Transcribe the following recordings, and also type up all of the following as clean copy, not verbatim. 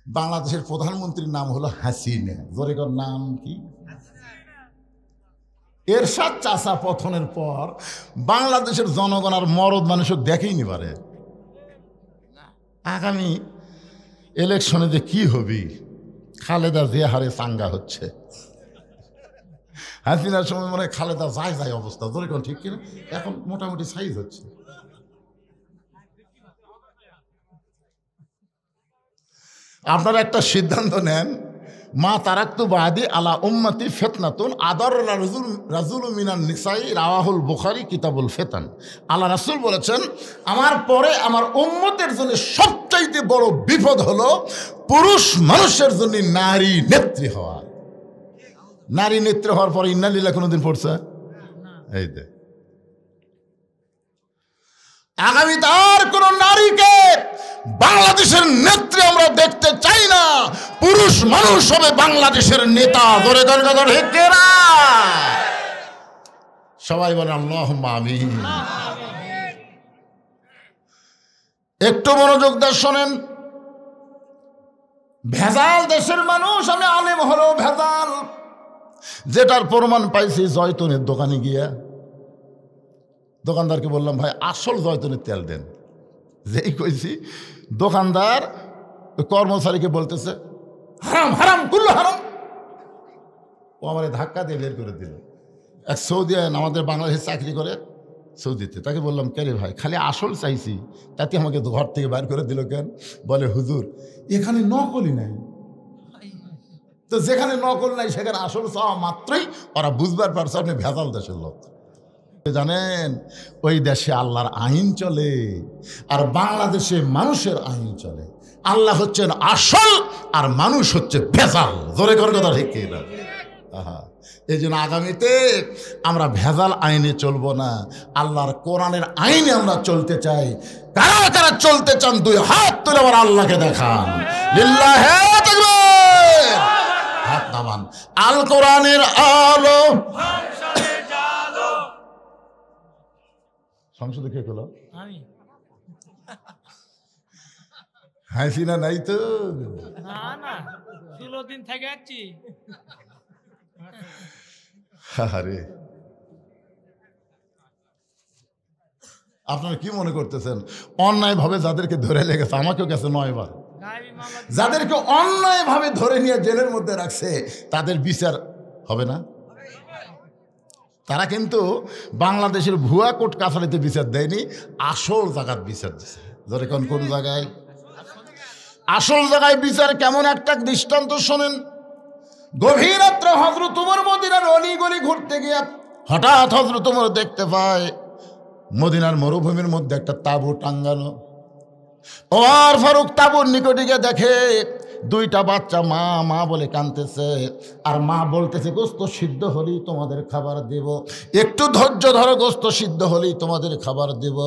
বাংলাদেশের প্রধানমন্ত্রীর নাম হলো হাসিনা। জোরে কর, নাম কি? এরশাদ চাচা পতনের পর বাংলাদেশের জনগণ আর মরদ মানুষও দেখেই নি পারে। আগামী ইলেকশনে যে কি হবে, খালেদা জিয়া হারে চাঙ্গা হচ্ছে, হাসিনার সময় মনে হয় খালেদা যায় যায় অবস্থা। জোরে কর, ঠিক কিনা? এখন মোটামুটি সাইজ হচ্ছে। আপনারা একটা সিদ্ধান্ত নেন, মা তারাক্তু বাদি আলা উম্মতি ফিতনাতুন আদর রাজুল মিনান নিসাই, রাওয়াহুল বুখারী কিতাবুল ফিতান। আল্লাহ রাসূল বলেছেন, আমার পরে আমার উম্মতের জন্য সবচাইতে বড় বিপদ হলো পুরুষ মানুষের জন্য নারী নেত্রী হওয়া। নারী নেত্রী হওয়ার পরে ইন্না লিল্লাহ কোনোদিন পড়ছে? এই দে আগামী তার কোন নারীকে বাংলাদেশের নেত্রী আমরা দেখতে চাই না। পুরুষ মানুষ হবে বাংলাদেশের নেতা। ধরে কথা ঠিক না? সবাই বলে আল্লাহুম্মা আমিন। একটু মনোযোগ দিয়ে শোনেন। ভেজাল দেশের মানুষ, আমি আলেম হলেও ভেজাল, যেটার প্রমাণ পাইছি জয়তুনের দোকানে গিয়া দোকানদারকে বললাম, ভাই আসল জয়তুনের তেল দেন। যেই কইছি, দোকানদার কর্মচারীকে বলতেছে হারাম হারাম কুল্লু হারাম। ও আমার ধাক্কা দিয়ে বের করে দিল। এক সৌদি আমাদের বাংলাদেশে চাকরি করে সৌদিতে, তাকে বললাম, কে রে ভাই, খালি আসল চাইছি, তাতে আমাকে ঘর থেকে বের করে দিল কেন? বলে হুজুর এখানে নকলই নাই। তো যেখানে নকল নাই সেখানে আসল চাওয়া মাত্রই ওরা বুঝবার পারছে আপনি ভেজাল দেশের লোক। জানেন, ওই দেশে আল্লাহর আইন চলে আর বাংলাদেশে মানুষের আইন চলে। আল্লাহ হচ্ছেন আসল আর মানুষ হচ্ছে ভেজাল। জোরে করে কথা ঠিক কিনা? এই জন্য আগামীতে আমরা ভেজাল আইনে চলবো না, আল্লাহর কোরআনের আইনে আমরা চলতে চাই। কারা কারা চলতে চান দুই হাত তুলে আমার আল্লাহকে দেখান। লিল্লাহে তাকবীর। হাত নামান। আল কোরআনের আলো সংসদে কে করলো? হাসিনা নাই তো? না 16 দিন থেকে যাচ্ছি। আরে আপনারা কি মনে করতেছেন অন্যায় ভাবে যাদেরকে ধরে লেগেছে, আমাকেও গেছে 9 বার, যাদেরকে অন্যায় ভাবে ধরে নিয়ে জেলের মধ্যে রাখছে তাদের বিচার হবে না? তারা কিন্তু বাংলাদেশের ভুয়া কোর্ট কাছারিতে বিচার দেয়নি, আসল জায়গার বিচার দিচ্ছে। ধরে কোন জায়গায় আসল জায়গায় বিচার কেমন একটা দৃষ্টান্ত শোনেন। গভীর রাত্রে হযরত ওমর মদিনার অলিগলি ঘুরতে গিয়ে হঠাৎ হযরত ওমর দেখতে পায় মদিনার মরুভূমির মধ্যে একটা তাঁবু টাঙ্গানো। ওমর ফারুক তাঁবুর নিকটে গিয়ে দেখে দুইটা বাচ্চা মা মা বলে কাঁদতেছে, আর মা বলতেছে গোস্ত সিদ্ধ হলেই তোমাদের খাবার দেব, একটু ধৈর্য ধরো, গোস্ত সিদ্ধ হলেই তোমাদের খাবার দেব।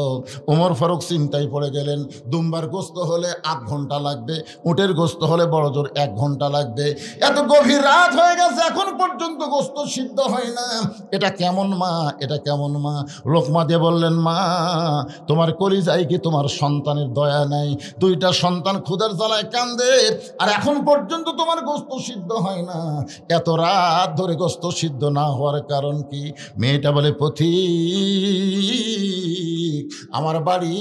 ওমর ফারুক চিন্তায় পড়ে গেলেন, দুম্বার গোস্ত হলে 8 ঘন্টা লাগবে, উটের গোস্ত হলে বড় জোর 1 ঘন্টা লাগবে। এত গভীর রাত হয়ে গেছে, এখন পর্যন্ত গোস্ত সিদ্ধ হয় না। এটা কেমন মা, এটা কেমন মা? লোকমা দিয়ে বললেন, মা তোমার কলিজায় কি তোমার সন্তানের দয়া নাই? দুইটা সন্তান ক্ষুধার জ্বালায় কান্দে, আর এখন পর্যন্ত তোমার গোস্ত সিদ্ধ হয় না। এত রাত ধরে গোস্ত সিদ্ধ না হওয়ার কারণ কি? মেয়েটা বলে, পথিক আমার বাড়ি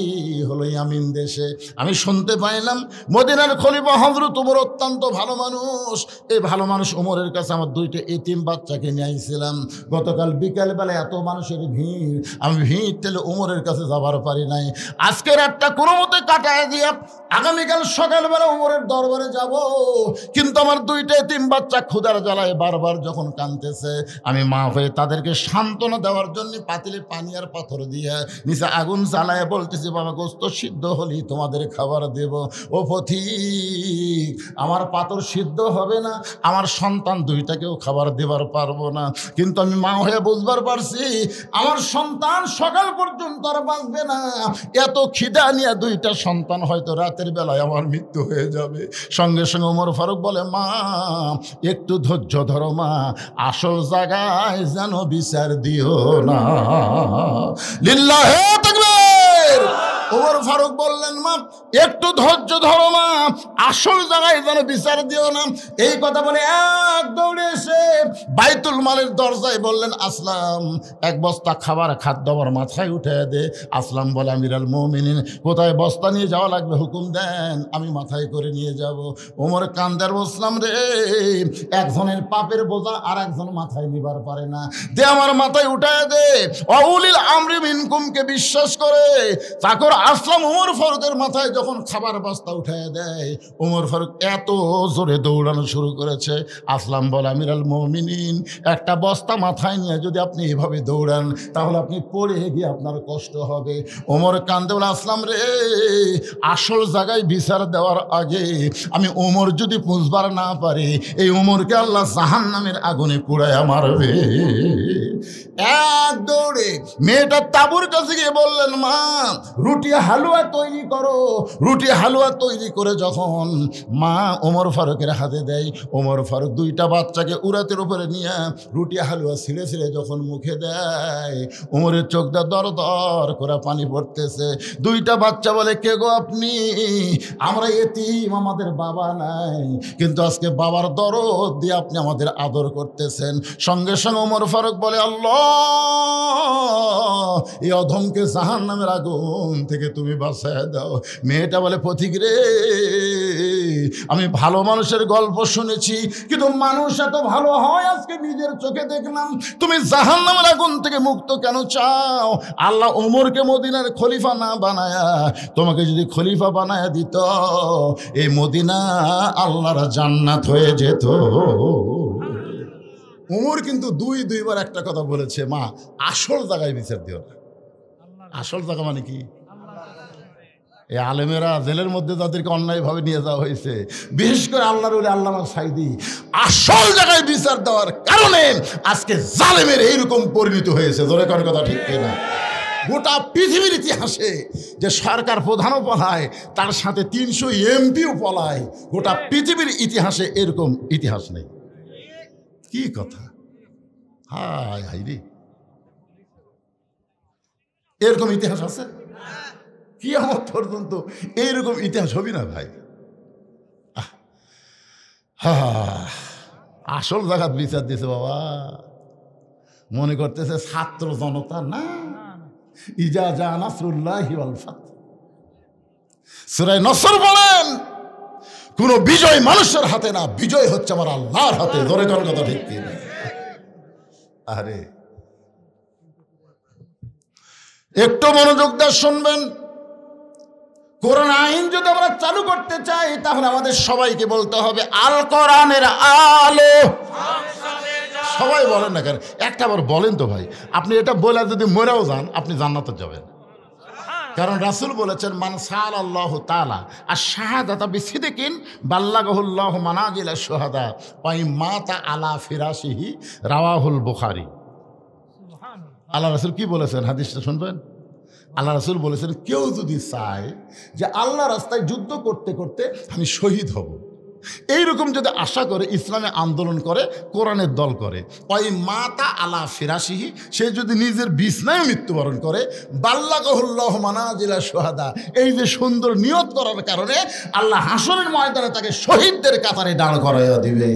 হলো ইয়ামিন দেশে, আমি শুনতে পাইলাম মদিনার খলিফা হযরত ওমর অত্যন্ত ভালো মানুষ। এই ভালো মানুষ ওমরের কাছে আমার 2টা এতিম বাচ্চাকে নিয়ে আইছিলাম। গতকাল বিকালবেলা এত মানুষের ভিড়, আমি ভিড় ঠেলে ওমরের কাছে যাবার পারি নাই। আজকে রাতটা কোনো মতে কাটায় দিয়া আগামীকাল সকালবেলা ওমরের দরবারে যাব, কিন্তু আমার 2টা এতিম বাচ্চা ক্ষুধার জ্বালায় বারবার যখন কাঁদতেছে, আমি মা হয়ে তাদেরকে সান্ত্বনা দেওয়ার জন্য পাতিলে পানি আর পাথর দিয়ে নিচে আগুন জ্বালায় বলতেছি, বাবা গোস্ত সিদ্ধ হলেই তোমাদের খাবার দেব। ও পথিক আমার পাথর সিদ্ধ হবে না, আমার সন্তান 2টাকেও খাবার দেবার পারবো না, কিন্তু আমি মা হয়ে বুঝবার পারছি আমার সন্তান সকাল পর্যন্ত আর বাঁচবে না। এত খিদা নিয়ে 2টা সন্তান হয়তো রাতের বেলায় আমার মৃত্যু হয়ে যাবে। সঙ্গে সঙ্গে ওমর ফারুক বলে, মা একটু ধৈর্য ধরো মা, আসল জায়গায় যেন বিচার দিও না। লিল্লাহে তাকবীর। ওমর ফারুক বললেন, মা একটু ধৈর্য ধরো মা, আসল জায়গায় যেন বিচার দিও না। এই কথা বলে এক দৌড়ে এসে বাইতুল মালের দরজায় বললেন, আসলাম এক বস্তা খাবার খাদ্য আমার মাথায় উঠে দে। আসলাম বলে, আমিরাল মুমিনিন কোথায় বস্তা নিয়ে যাওয়া লাগবে হুকুম দেন, আমি মাথায় করে নিয়ে যাব। ওমর কান্দার বসলাম, রে একজনের পাপের বোঝা আর একজন মাথায় নিবার পারে না, দে আমার মাথায় উঠায় দে। অউলিল আমরি মিনকুমকে বিশ্বাস করে চাকর আসলাম ওমর ফারুকের মাথায় যখন খাবার বস্তা উঠায় দেয়, ওমর ফারুক এত জোরে দৌড়ানো শুরু করেছে। আসলাম বলে, আমিরাল মুমিনিন একটা বস্তা মাথায় নিয়ে যদি আপনি এভাবে দৌড়ান তাহলে আপনি পড়ে গিয়ে আপনার কষ্ট হবে। ওমর কান্দে বলে, আসলাম রে আসল জায়গায় বিচার দেওয়ার আগে আমি ওমর যদি বুঝবার না পারি, এই ওমরকে আল্লাহ জাহান্নামের আগুনে পুড়ায় মারবে। এক দৌড়ে মেয়েটা তাবুর কাছে গিয়ে বললেন, মা রুটি হালুয়া তৈরি করো। রুটি হালুয়া তৈরি করে যখন মা ওমর ফারুকের হাতে দেয়, ওমর ফারুক দুইটা বাচ্চাকে উরাতের উপরে নিয়ে রুটি হালুয়া ছিঁড়ে ছিঁড়ে যখন মুখে দেয়, ওমরের চোখটা দর দর করে পানি পড়তেছে। দুইটা বাচ্চা বলে, কে গো আপনি? আমরা এতিম, আমাদের বাবা নাই, কিন্তু আজকে বাবার দরদ দিয়ে আপনি আমাদের আদর করতেছেন। সঙ্গে সঙ্গে ওমর ফারুক বলে, আল্লাহ এই অধমকে জাহান্নামের আগুন থেকে তুমি বাঁচায় দাও। মেয়েটা বলে, পথিক রে আমি ভালো মানুষের গল্প শুনেছি, কিন্তু মানুষ এত ভালো হয় আজকে নিজের চোখে দেখলাম। তুমি জাহান্নামের আগুন থেকে মুক্ত কেন চাও? আল্লাহ ওমরকে মদিনার খলিফা না বানায়া তোমাকে যদি খলিফা বানায়া দিত, এই মদিনা আল্লাহর জান্নাত হয়ে যেত। ওমর কিন্তু দুইবার একটা কথা বলেছে, মা আসল জায়গায় বিচার দিও না। আসল জায়গা মানে কি? এই আলেমেরা জেলের মধ্যে যাদেরকে অন্যায়ভাবে নিয়ে যাওয়া হয়েছে, বিশেষ করে আল্লাহর ওলি আল্লামা সাইদি, আসল জায়গায় বিচার দেওয়ার কারণে আজকে জালেমের এইরকম পরিণত হয়েছে। জোরে কোন কথা ঠিক কিনা? গোটা পৃথিবীর ইতিহাসে যে সরকার প্রধানও পলায়, তার সাথে 300 এমপিও পলায়, গোটা পৃথিবীর ইতিহাসে এরকম ইতিহাস নেই। কি কথা! হায় হায় রে, এরকম ইতিহাস আছে? কিয়ামত পর্যন্ত এইরকম ইতিহাস হবি না ভাই। আসল জায়গা বিচার দিয়েছে বাবা। মনে করতেছে ছাত্র জনতা না। ইজা জা নাসরুল্লাহি ওয়াল ফাত, সূরা নসর বলেন, কোন বিজয় মানুষের হাতে না, বিজয় হচ্ছে আমার আল্লাহর হাতে। ধরে কোন কথা ঠিক কি? আরে একটু মনোযোগ দিয়ে শুনবেন। কোরআন আইন যদি আমরা চালু করতে চাই, তাহলে আমাদের সবাইকে বলতে হবে আল কোরআনের আলো। সবাই বলেন না কেন? একটা বার বলেন তো ভাই। আপনি এটা বলে যদি মরেও যান, আপনি জান্নাতে যাবেন। কারণ রাসূল বলেছেন, মান সাআলাল্লাহু তাআলা আশ-শাহাদাতা বিসিদকিন বাল্লাগাহুল্লাহু মানাজিলা শুহাদা ওয়া মাতা আলা ফিরাশিহি, রাওয়াহুল বুখারী। আল্লাহ রাসূল কি বলেছেন? হাদিসটা শুনবেন। আল্লাহ রাসূল বলেছেন, কেউ যদি চায় যে আল্লাহ রাস্তায় যুদ্ধ করতে করতে আমি শহীদ হব, এইরকম যদি আশা করে, ইসলামে আন্দোলন করে, কোরআনের দল করে, ওই মাতা আলা ফিরাশিহি, সে যদি নিজের বিছনায় মৃত্যুবরণ করে, বাল্লাগাহুল্লাহু মানাজিলা শুহাদা, এই যে সুন্দর নিয়ত করার কারণে আল্লাহ হাসরের ময়দানে তাকে শহীদদের কাতারে দাঁড় করাইয়া দিবে।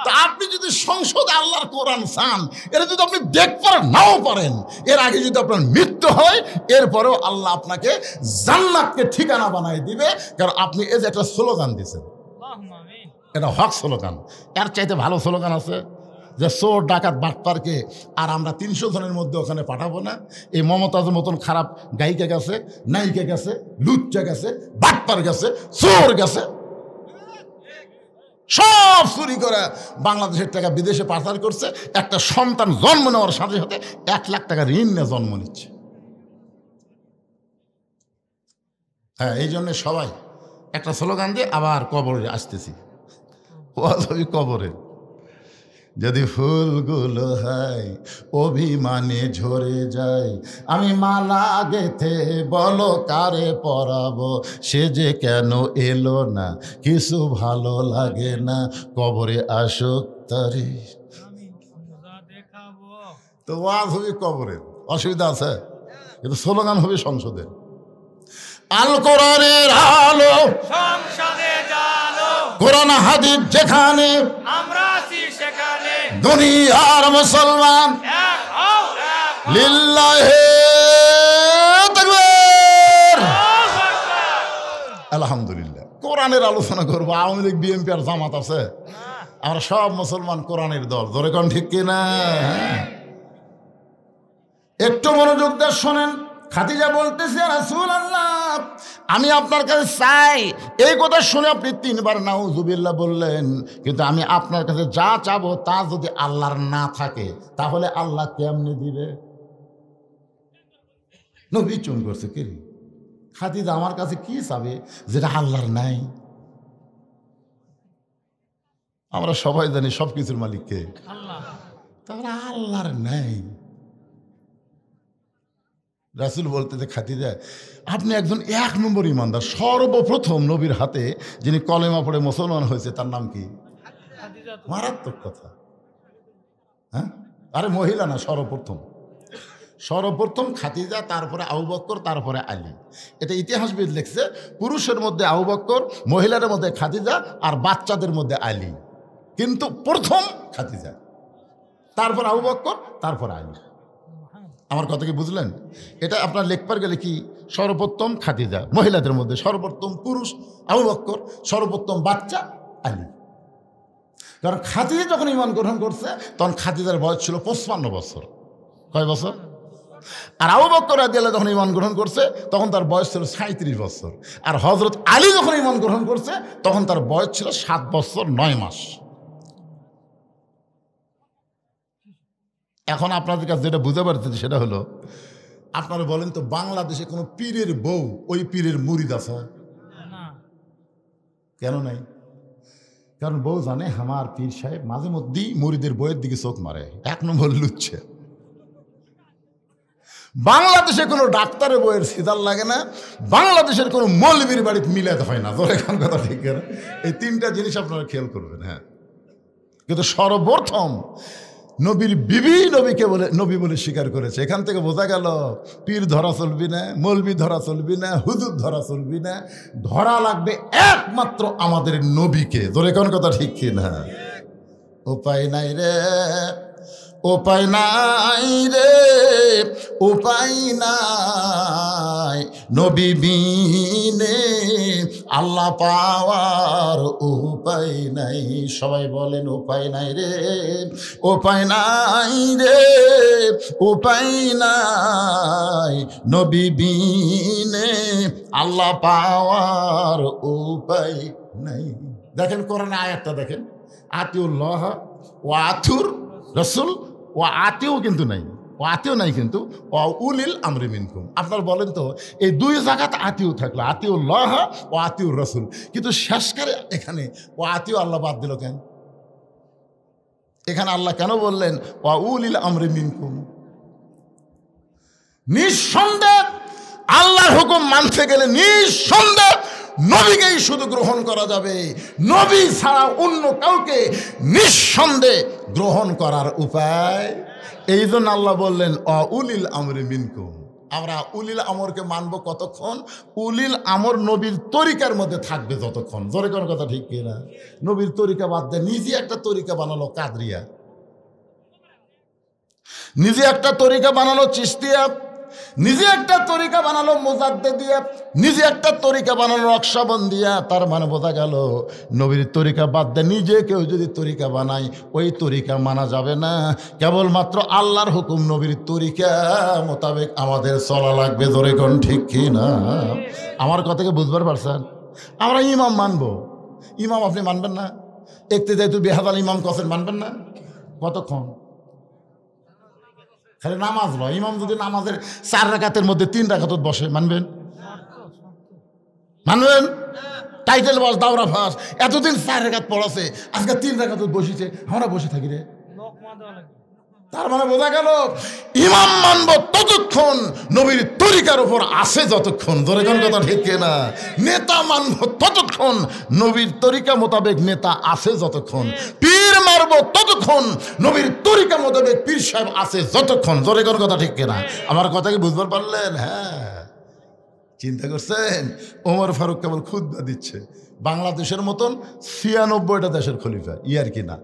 তা আপনি যদি সংসদে আল্লাহর কোরআন চান, এটা যদি আপনি দেখতে নাও পারেন, এর আগে যদি আপনার মৃত্যু হয়, এরপরেও আল্লাহ আপনাকে জান্নাতকে ঠিকানা বানাই দিবে। কারণ আপনি এই যে একটা স্লোগান দিয়েছেন, এটা হক স্লোগান। এর চাইতে ভালো স্লোগান আছে? যে চোর ডাকাত বাটপারকে আর আমরা 300 জনের মধ্যে ওখানে পাঠাবো না। এই মমতাজের মতন খারাপ গায়িকা গেছে, নায়িকা গেছে, লুচ্চা গেছে, বাটপার গেছে, চোর গেছে, সব চুরি করে বাংলাদেশের টাকা বিদেশে পাচার করছে। একটা সন্তান জন্ম নেওয়ার সাথে সাথে 1 লাখ টাকা ঋণ নিয়ে জন্ম নিচ্ছে। হ্যাঁ, এই জন্য সবাই একটা স্লোগান দিয়ে আবার কবরে আসতেছি। কবরে যদি ফুলগুলো হয় অভিমানে ঝরে যায়, আমি মালা গেথে বলো কারে পরাবো, সে যে কেন এলো না, কিছু ভালো লাগে না, কবরে আসুক তারি। তো ওয়াজ হবে কবরের, অসুবিধা আছে? কিন্তু স্লোগান হবে সংসদের। আল কোরআনের আলো সংসদে জালো, কোরআন হাদিস যেখানে আমরা আছি সেখানে, দুনিয়ার মুসলমান এক হও, এক হও। লিল্লাহে তাকবীর। আল্লাহু আকবার। আলহামদুলিল্লাহ। কোরআনের আলোচনা করবো, আওয়ামী লীগ বিএনপি আর জামাত আছে? আমরা সব মুসলমান কোরআনের দল, ধরে কোন ঠিক কিনা? একটু মনোযোগ দিয়ে শোনেন। খাদিজা বলতেছে, রাসূলুল্লাহ আমি আপনার কাছে চাই। এই কথা শুনে আপনি 3 বার নাউজুবিল্লাহ বললেন, কিন্তু আমি আপনার কাছে যা চাবো তা যদি আল্লাহর না থাকে তাহলে আল্লাহ কেমনে দিবে? নবী চুম করছে, কি রে খাদিজা আমার কাছে কি চাবে যেটা আল্লাহর নাই? আমরা সবাই জানি সব কিছুর মালিককে, আল্লাহ। তাহলে আল্লাহর নাই। রাসূল বলতে খাদিজা আপনি একজন 1 নম্বর ইমানদার। সর্বপ্রথম নবীর হাতে যিনি কলেমা পড়ে মুসলমান হয়েছে তার নাম কি? খাদিজা তো মারাত্মক কথা। হ্যাঁ, আরে মহিলা না, সর্বপ্রথম খাদিজা, তারপরে আবু বকর, তারপরে আলী। এটা ইতিহাসবিদ লিখছে। পুরুষের মধ্যে আবু বকর, মহিলাদের মধ্যে খাদিজা, আর বাচ্চাদের মধ্যে আলী। কিন্তু প্রথম খাদিজা, তারপর আবু বকর, তারপর আলী। আমার কথা কি বুঝলেন? এটা আপনার লেখবার গেলে কি, সর্বপ্রথম খাদিজা, মহিলাদের মধ্যে সর্বপ্রথম পুরুষ আবু বকর, সর্বপ্রথম বাচ্চা আলী। কারণ খাদিজা যখন ঈমান গ্রহণ করছে তখন খাদিজার বয়স ছিল 55 বছর। কয় বছর? আর আবু বকর রাদিয়াল্লাহু যখন ঈমান গ্রহণ করছে তখন তার বয়স ছিল 37 বছর। আর হযরত আলী যখন ঈমান গ্রহণ করছে তখন তার বয়স ছিল 7 বছর 9 মাস। এখন আপনাদের কাছে যেটা বুঝতে পারতেছি সেটা হলো, আপনারা বলেন তো বাংলাদেশে কোনো পীরের বউ ওই পীরের মুরিদ আছে? না। কেন নাই? কারণ বউ জানে আমার পীর সাহেব মাঝে মধ্যেই মুরিদের বইয়ের দিকে চোখ মারে, 1 নম্বর লুচ্ছে। বাংলাদেশে কোনো ডাক্তারের বইয়ের সিদার লাগে না, বাংলাদেশের কোনো মৌলবীর বাড়িতে মিলাতে হয় না। এখন কথা ঠিক না? এই 3টা জিনিস আপনারা খেয়াল করবেন। হ্যাঁ, কিন্তু সর্বপ্রথম নবীর বিবি নবীকে বলে নবী বলে স্বীকার করেছে। এখান থেকে বোঝা গেল পীর ধরা চলবি না, মৌলবি ধরা চলবি না, হুজুর ধরা চলবি না, ধরা লাগবে একমাত্র আমাদের নবীকে। ধরে কোন কথা ঠিক কি না? উপায় নাই রে, উপায় নাই রে, উপায় নাই নবী বিনে আল্লাহ পাওয়ার উপায় নাই। সবাই বলেন উপায় নাই রে, উপায় নাই রে, উপায় নাই নবী বিনে আল্লাহ পাওয়ার উপায় নাই। দেখেন কোরআনে আয়াতটা দেখেন, আতিউল্লাহ ওয়া আতুর রাসূল ওয়া আতিও কিন্তু নাই, ও আতিও নাই কিন্তু ও উলিল আমরি মিনকুম। আপনার বলেন তো এই 2 জায়গাতে আতিও থাকলো, আতিউল্লাহ ও আতিউর রাসূল, কিন্তু শেষকারে এখানে ও আতিও আল্লাহ বাদ দিল কেন? এখানে আল্লাহ কেন বললেন ও উলিল আমরি মিনকুম? নিঃসন্দেহ আল্লাহর হুকুম মানতে গেলে নিঃসন্দেহ নবীকেই শুধু গ্রহণ করা যাবে। নবী ছাড়া অন্য কাউকে নিঃসন্দেহে গ্রহণ করার উপায়। এই জন্য আল্লাহ বললেন উলিল আমরি মিনকুম। আমরা উলিল আমরকে মানবো কতক্ষণ? উলিল আমর নবীর তরিকার মধ্যে থাকবে যতক্ষণ। জোরে কোন কথা ঠিক কিনা? নবীর তরিকা বাদ দেয়, নিজে একটা তরিকা বানালো কাদরিয়া, নিজে একটা তরিকা বানালো চিশতিয়া, নিজে একটা তরিকা বানালো মুজাদ্দিদিয়া, নিজে একটা তরিকা বানালো নকশবন্দিয়া। তার মানে বোঝা গেল নবীর তরিকা বাদ দিয়ে নিজে কেউ যদি তরিকা বানায় ওই তরিকা মানা যাবে না। কেবলমাত্র আল্লাহর হুকুম নবীর তরিকা মোতাবেক আমাদের চলা লাগবে। ধরে কোন ঠিক কি না? আমার কথাকে বুঝবার পারছেন? আমরা ইমাম মানবো, ইমাম আপনি মানবেন না? একতে যেহেতু বেহাদাল ইমাম কসেন মানবেন না? কতক্ষণ? খালি নামাজ নয়, ইমাম যদি নামাজের 4 রাকাতের মধ্যে 3 রাকাত বসে মানবেন? মানবেন? টাইটেল বাস, দাওরা ফাঁস, এতদিন 4 রাকাত পড়াছে, আজকে 3 রাকাত বসেছে, আমরা বসে থাকি রে। তার মানে বোঝা গেল ইমাম মানব ততক্ষণ নবীর তরিকার উপর আসে যতক্ষণ। ধরে কোন কথা ঠিক না? নেতা মানব ততক্ষণ নবীর তরিকা মোতাবেক নেতা আসে যতক্ষণ। পীর মারব ততক্ষণ নবীর তরিকা মোতাবেক পীর সাহেব আসে যতক্ষণ। ধরে কোন কথা ঠিক না? আমার কথা কি বুঝবার পারলেন? হ্যাঁ, চিন্তা করছেন? ওমর ফারুক কেবল খুতবা দিচ্ছে, বাংলাদেশের মতন ৯৬টা দেশের খলিফা, ইয়ার কি না?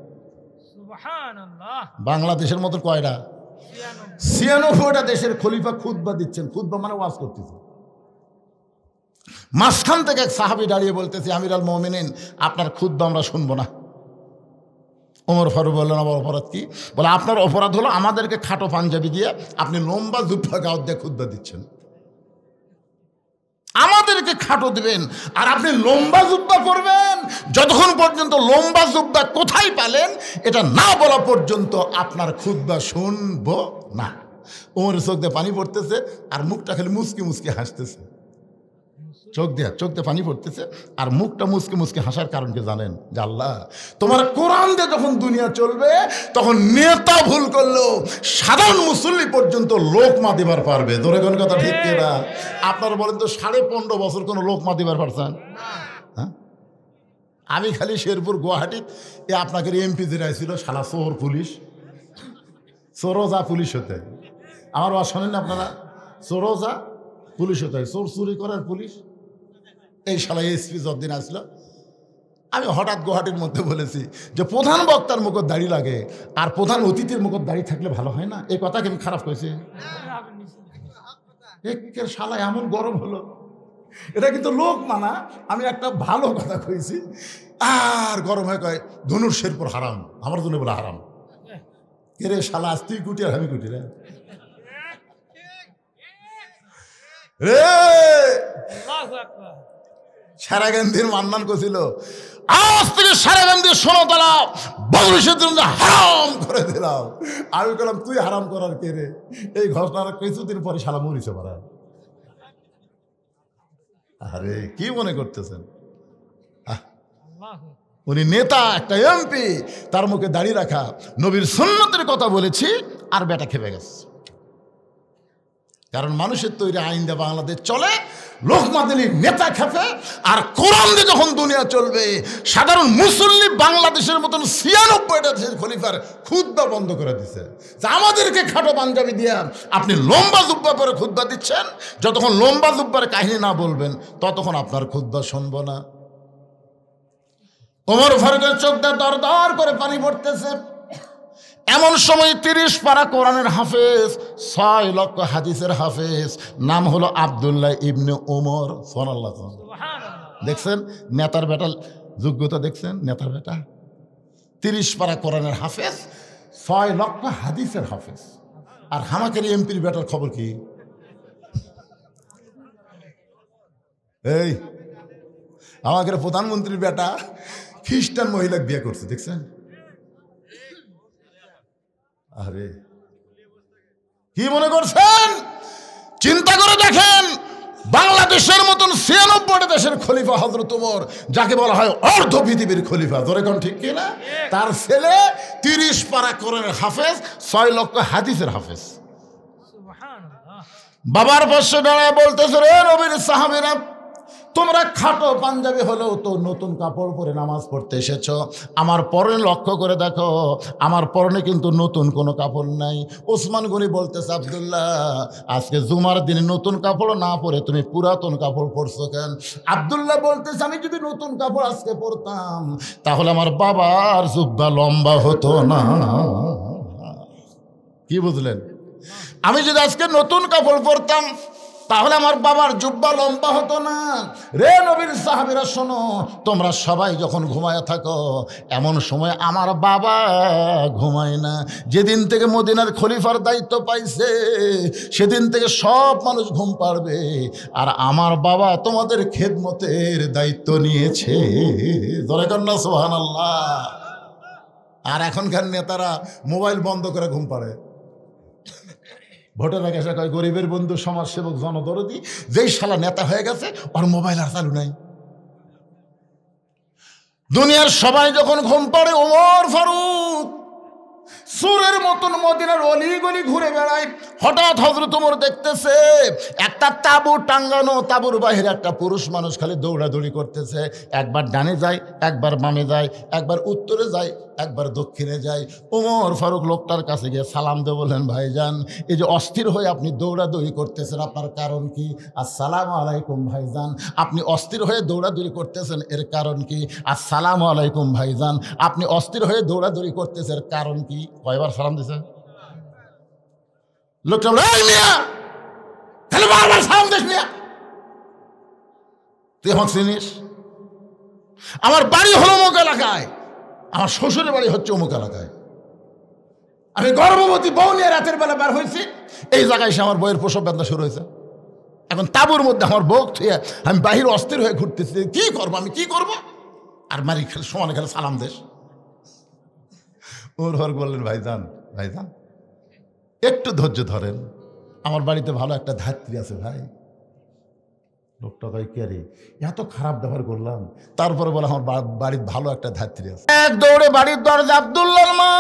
সুবহানাল্লাহ। বাংলাদেশের মতন কয়টা? ৯৬টা দেশের খলিফা খুতবা দিচ্ছেন। খুতবা মানে ওয়াজ করতেছে। মাঝখান থেকে এক সাহাবী দাঁড়িয়ে বলতেছে, আমির আল মুমিনিন, আপনার খুতবা আমরা শুনবো না। ওমর ফারুক বললেন, আমার অপরাধ কি? বলে, আপনার অপরাধ হলো আমাদেরকে খাটো পাঞ্জাবি দিয়ে আপনি লম্বা জুব্বা গাউত দিয়ে খুতবা দিচ্ছেন। আমাদেরকে খাটো দিবেন আর আপনি লম্বা জুব্বা করবেন। যতক্ষণ পর্যন্ত লম্বা জুব্বা কোথায় পেলেন এটা না বলা পর্যন্ত আপনার খুতবা শুনবো না। ওমর চোখ দিয়ে পানি পড়তেছে আর মুখটা খালি মুচকি মুচকি হাসতেছে। চোখ দিয়ে পানি পড়তেছে আর মুখটা মুচকি মুচকি হাসার কারণ কি জানেন? যে আল্লাহ, তোমার কোরআন দিয়ে যখন দুনিয়া চলবে তখন নেতা ভুল করলেও সাধারণ মুসল্লি পর্যন্ত লোকমা দিবার পারবে। ধরে কোন কথা ঠিক কিনা? আপনারা বলেন তো, 15.5 বছর কোনো লোকমা দিবার পারছেন? হ্যাঁ, আমি খালি শেরপুর গুয়াহাটি আপনাকে এমপি যেটা ছিল শালা চোর পুলিশ, চোরজা পুলিশ হতে। আমার ওয়া শোনেন না আপনারা? চোরজা পুলিশ হতে, চোর চুরি করার পুলিশ। এই শালা এসপি যতদিন আসলো, আমি হঠাৎ গুয়াহাটির মধ্যে বলেছি যে প্রধান বক্তার মুখত দাড়ি লাগে আর প্রধান অতিথির মুখত দাড়ি থাকলে ভালো হয় না। এই কথা কি আমি খারাপ করেছি? একের শালা এমন গরম হলো, এটা কিন্তু লোক মানা, আমি একটা ভালো কথা কইছি। আর গরম হয়ে কয় ধনুর শেরপুর হারাম, আমার জন্য বলে হারাম। কে রে শালা, আজ তুই কুটি আর আমি কুটি রে। আল্লাহু আকবার। সারাগান্ধীর মান্নান করছিল, আজ থেকে সারাগান্ধীর সোনাতলা বাংলাদেশের জন্য হারাম করে দিলাম। আমি বললাম, তুই হারাম করার কে রে? এই ঘটনার কিছুদিন পরে শালা মরিছে পারা। আরে কি মনে করতেছেন? উনি নেতা, একটা এমপি, তার মুখে দাড়ি রাখা, নবীর সুন্নতের কথা বলেছি আর বেটা খেপে গেছে। কারণ মানুষের তৈরি আইন দিয়ে বাংলাদেশ চলে, লোকমা দিলি নেতা খেপে। আর কোরআন দিয়ে যখন দুনিয়া চলবে, সাধারণ মুসল্লি বাংলাদেশের মতন ৯৬টা দেশের খলিফার খুতবা বন্ধ করে দিচ্ছে। আমাদেরকে খাটো পাঞ্জাবি দিয়ে আপনি লম্বা জুব্বা পরে খুতবা দিচ্ছেন। যতক্ষণ লম্বা জুব্বার কাহিনী না বলবেন ততক্ষণ আপনার খুতবা শুনবো না। ওমর ফারুকের চোখ দিয়ে দর দর করে পানি পড়তেছে। এমন সময় 30 পারা কোরআনের হাফেজ, 6 লক্ষ হাদিসের হাফেজ, নাম হলো আব্দুল্লাহ ইবনে ওমর। সুবহানাল্লাহ। দেখছেন নেতার বেটা যোগ্যতা? দেখছেন নেতার বেটা 30 পারা কোরআনের হাফেজ, 6 লক্ষ হাদিসের হাফেজ। আর হামাকের এমপির বেটার খবর কি? এই আমাদের প্রধানমন্ত্রীর বেটা খ্রিস্টান মহিলাকে বিয়ে করছে, দেখছেন? আরে কি মনে করছেন? চিন্তা করে দেখেন, বাংলাদেশের মতন ৯৬টা দেশের খলিফা হযরত ওমর, যাকে বলা হয় অর্ধ পৃথিবীর খলিফা, ধরে কোন ঠিক কিনা? তার ছেলে 30 পারা কোরআনের হাফেজ, 6 লক্ষ হাদিসের হাফেজ। বাবার পাশে দাঁড়ায় বলতেছে, রে নবীর সাহাবীরা, তোমরা খাটো পাঞ্জাবি হলেও তো নতুন কাপড় পরে নামাজ পড়তে এসেছ। আমার পরনে লক্ষ্য করে দেখো, আমার পরনে কিন্তু নতুন কোনো কাপড় নাই। ওসমান গনি বলতেছে, আব্দুল্লাহ, আজকে জুমার দিনে নতুন কাপড় না পরে তুমি পুরাতন কাপড় পরছো কেন? আব্দুল্লাহ বলতেছে, আমি যদি নতুন কাপড় আজকে পরতাম তাহলে আমার বাবার জুব্বা লম্বা হতো না। কি বুঝলেন? আমি যদি আজকে নতুন কাপড় পরতাম তাহলে আমার বাবার জুব্বা লম্বা হতো না। রে নবীর সাহাবীরা শোনো, তোমরা সবাই যখন ঘুমায় থাকো, এমন সময় আমার বাবা ঘুমায় না। যেদিন থেকে মদিনার খলিফার দায়িত্ব পাইছে সেদিন থেকে সব মানুষ ঘুম পাড়বে, আর আমার বাবা তোমাদের খেদমতের দায়িত্ব নিয়েছে। ধরে কর না সুবহানাল্লাহ। আর এখনকার নেতারা মোবাইল বন্ধ করে ঘুম পাড়ে। ভোটের আগে এসে কয় গরিবের বন্ধু, সমাজসেবক, জনদরদি। যেই শালা নেতা হয়ে গেছে ওর মোবাইল আর চালু নাই। দুনিয়ার সবাই যখন ঘুম পাড়ে, ওমর ফারুক সুরের মতন মদিনার অলি গলি ঘুরে বেড়ায়। হঠাৎ হযরত ওমর দেখতেছে একটা তাঁবু টাঙ্গানো, তাঁবুর বাইরে একটা পুরুষ মানুষ খালি দৌড়াদৌড়ি করতেছে। একবার ডানে যায়, একবার বামে যায়, একবার উত্তরে যায়, একবার দক্ষিণে যায়। ওমর ফারুক লোকটার কাছে গিয়ে সালাম দিয়ে বললেন, ভাইজান এই যে অস্থির হয়ে আপনি দৌড়াদৌড়ি করতেছেন আপনার কারণ কি? আসসালামু আলাইকুম ভাইজান। আপনি অস্থির হয়ে দৌড়াদৌড়ি করতেছেন এর কারণ কি? আসসালামু আলাইকুম ভাইজান। আপনি অস্থির হয়ে দৌড়াদৌড়ি করতেছেন এর কারণ কি? কয়বার সালাম দিছে লোকটা? এই মিয়া, তাহলে বারবার সালাম দিস মিয়া? তুই আমাকে চিনিস? আমার বাড়ি হলো অমুক এলাকায়, আমার শ্বশুরের বাড়ি হচ্ছে অমুক এলাকায়। আমি গর্ভবতী বউ নিয়ে রাতের বেলা বের হয়েছি, এই জায়গায় এসে আমার বউয়ের প্রসব বেদনা শুরু হয়েছে। এখন তাঁবুর মধ্যে আমার বউ থুয়ে আমি বাহির অস্থির হয়ে ঘুরতেছি, কি করবো আমি, কি করবো? আর মারি খেলে সমানে খেলে সালাম দেশ। ওর হর বললেন, ভাইজান ভাইজান একটু ধৈর্য ধরেন, আমার বাড়িতে ভালো একটা ধাত্রী আছে ভাই। লোকটা কয়, কে রে, এত খারাপ ব্যবহার করলাম, তারপরে বলে আমার বাড়ির ভালো একটা ধাত্রী আছে। এক দৌড়ে বাড়ির দরজা আব্দুল্লাহর মা,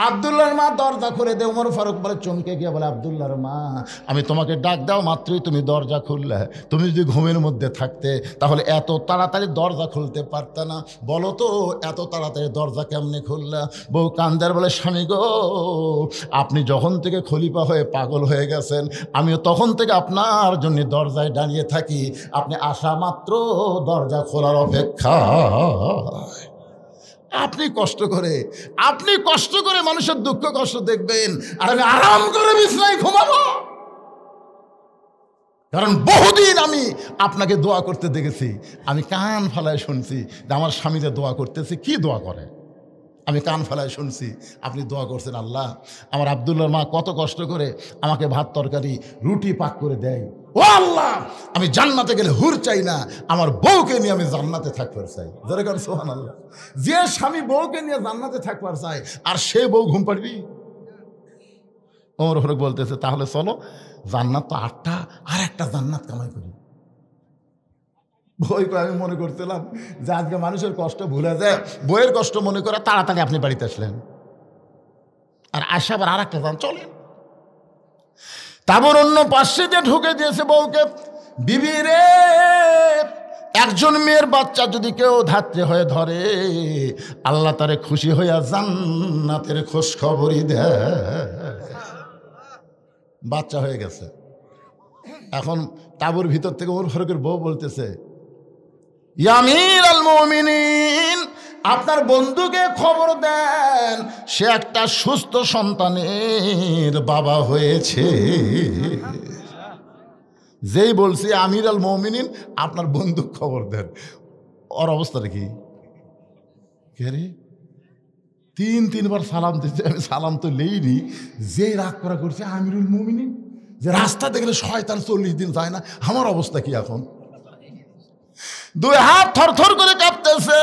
আব্দুল্লাহর মা দরজা খুলে দে। ওমর ফারুক বলে চমকে গিয়ে বলে, আব্দুল্লাহর মা আমি তোমাকে ডাক দাও মাত্রই তুমি দরজা খুললে। তুমি যদি ঘুমের মধ্যে থাকতে তাহলে এত তাড়াতাড়ি দরজা খুলতে পারতে না। বলো তো এত তাড়াতাড়ি দরজা কেমনে খুললা? বউ কান্দার বলে, স্বামী গো আপনি যখন থেকে খলিফা হয়ে পাগল হয়ে গেছেন, আমিও তখন থেকে আপনার জন্য দরজায় দাঁড়িয়ে থাকি। আপনি আসা মাত্র দরজা খোলার অপেক্ষা। আপনি কষ্ট করে মানুষের দুঃখ কষ্ট দেখবেন, আর আমি আরাম করে বিছানায় ঘুমাবো। কারণ বহুদিন আমি আপনাকে দোয়া করতে দেখেছি, আমি কান ফালায় শুনছি যে আমার স্বামী যে দোয়া করতেছে, কি দোয়া করে, আমি কান ফালায় শুনছি আপনি দোয়া করছেন, আল্লাহ আমার আব্দুল্লাহর মা কত কষ্ট করে আমাকে ভাত তরকারি রুটি পাক করে দেয়। ও আল্লাহ আমি জান্নাতে গেলে হুর চাই না, আমার বউকে নিয়ে আমি জান্নাতে থাকবার চাই। ধরে কর সুবহানাল্লাহ। যে স্বামী বউকে নিয়ে জান্নাতে থাকবার চাই আর সে বউ ঘুম পাড়বি? ওমর ফারুক বলতেছে, তাহলে চলো জান্নাত তো 8টা, আর একটা জান্নাত কামাই করি। বই করে আমি মনে করছিলাম যে আজকে মানুষের কষ্ট ভুলে যায়, বইয়ের কষ্ট মনে করে তাড়াতাড়ি আপনি বাড়িতে আসলেন, আর আসা আবার আর একটা যান চলেন। তারপর অন্য পাশে দিয়ে ঢুকে দিয়েছে বউকে। বিবি রে, একজন মেয়ের বাচ্চা যদি কেউ ধাত্রী হয়ে ধরে, আল্লাহ তারে খুশি হইয়া জান্নাতের খোঁজ খবরই দেয়। বাচ্চা হয়ে গেছে। এখন তাঁবুর ভিতর থেকে ওমর ফারুকের বউ বলতেছে, ইয়া আমিরুল মুমিনিন, আপনার বন্ধুকে খবর দেন সে একটা সুস্থ সন্তানের বাবা হয়েছে। যেই বলছি আমিরুল মুমিনিন, আপনার বন্ধু খবর দেন, ওর অবস্থাটা কি? কে রে, 3-3বার সালাম দিচ্ছে, আমি সালাম তো লেইনি। যেই রাগ করা করছে আমিরুল মুমিনিন, যে রাস্তা দেখলে শয়তান 40 দিন যায় না, আমার অবস্থা কি এখন? 2 হাত থরথর করে কাঁপতেছে,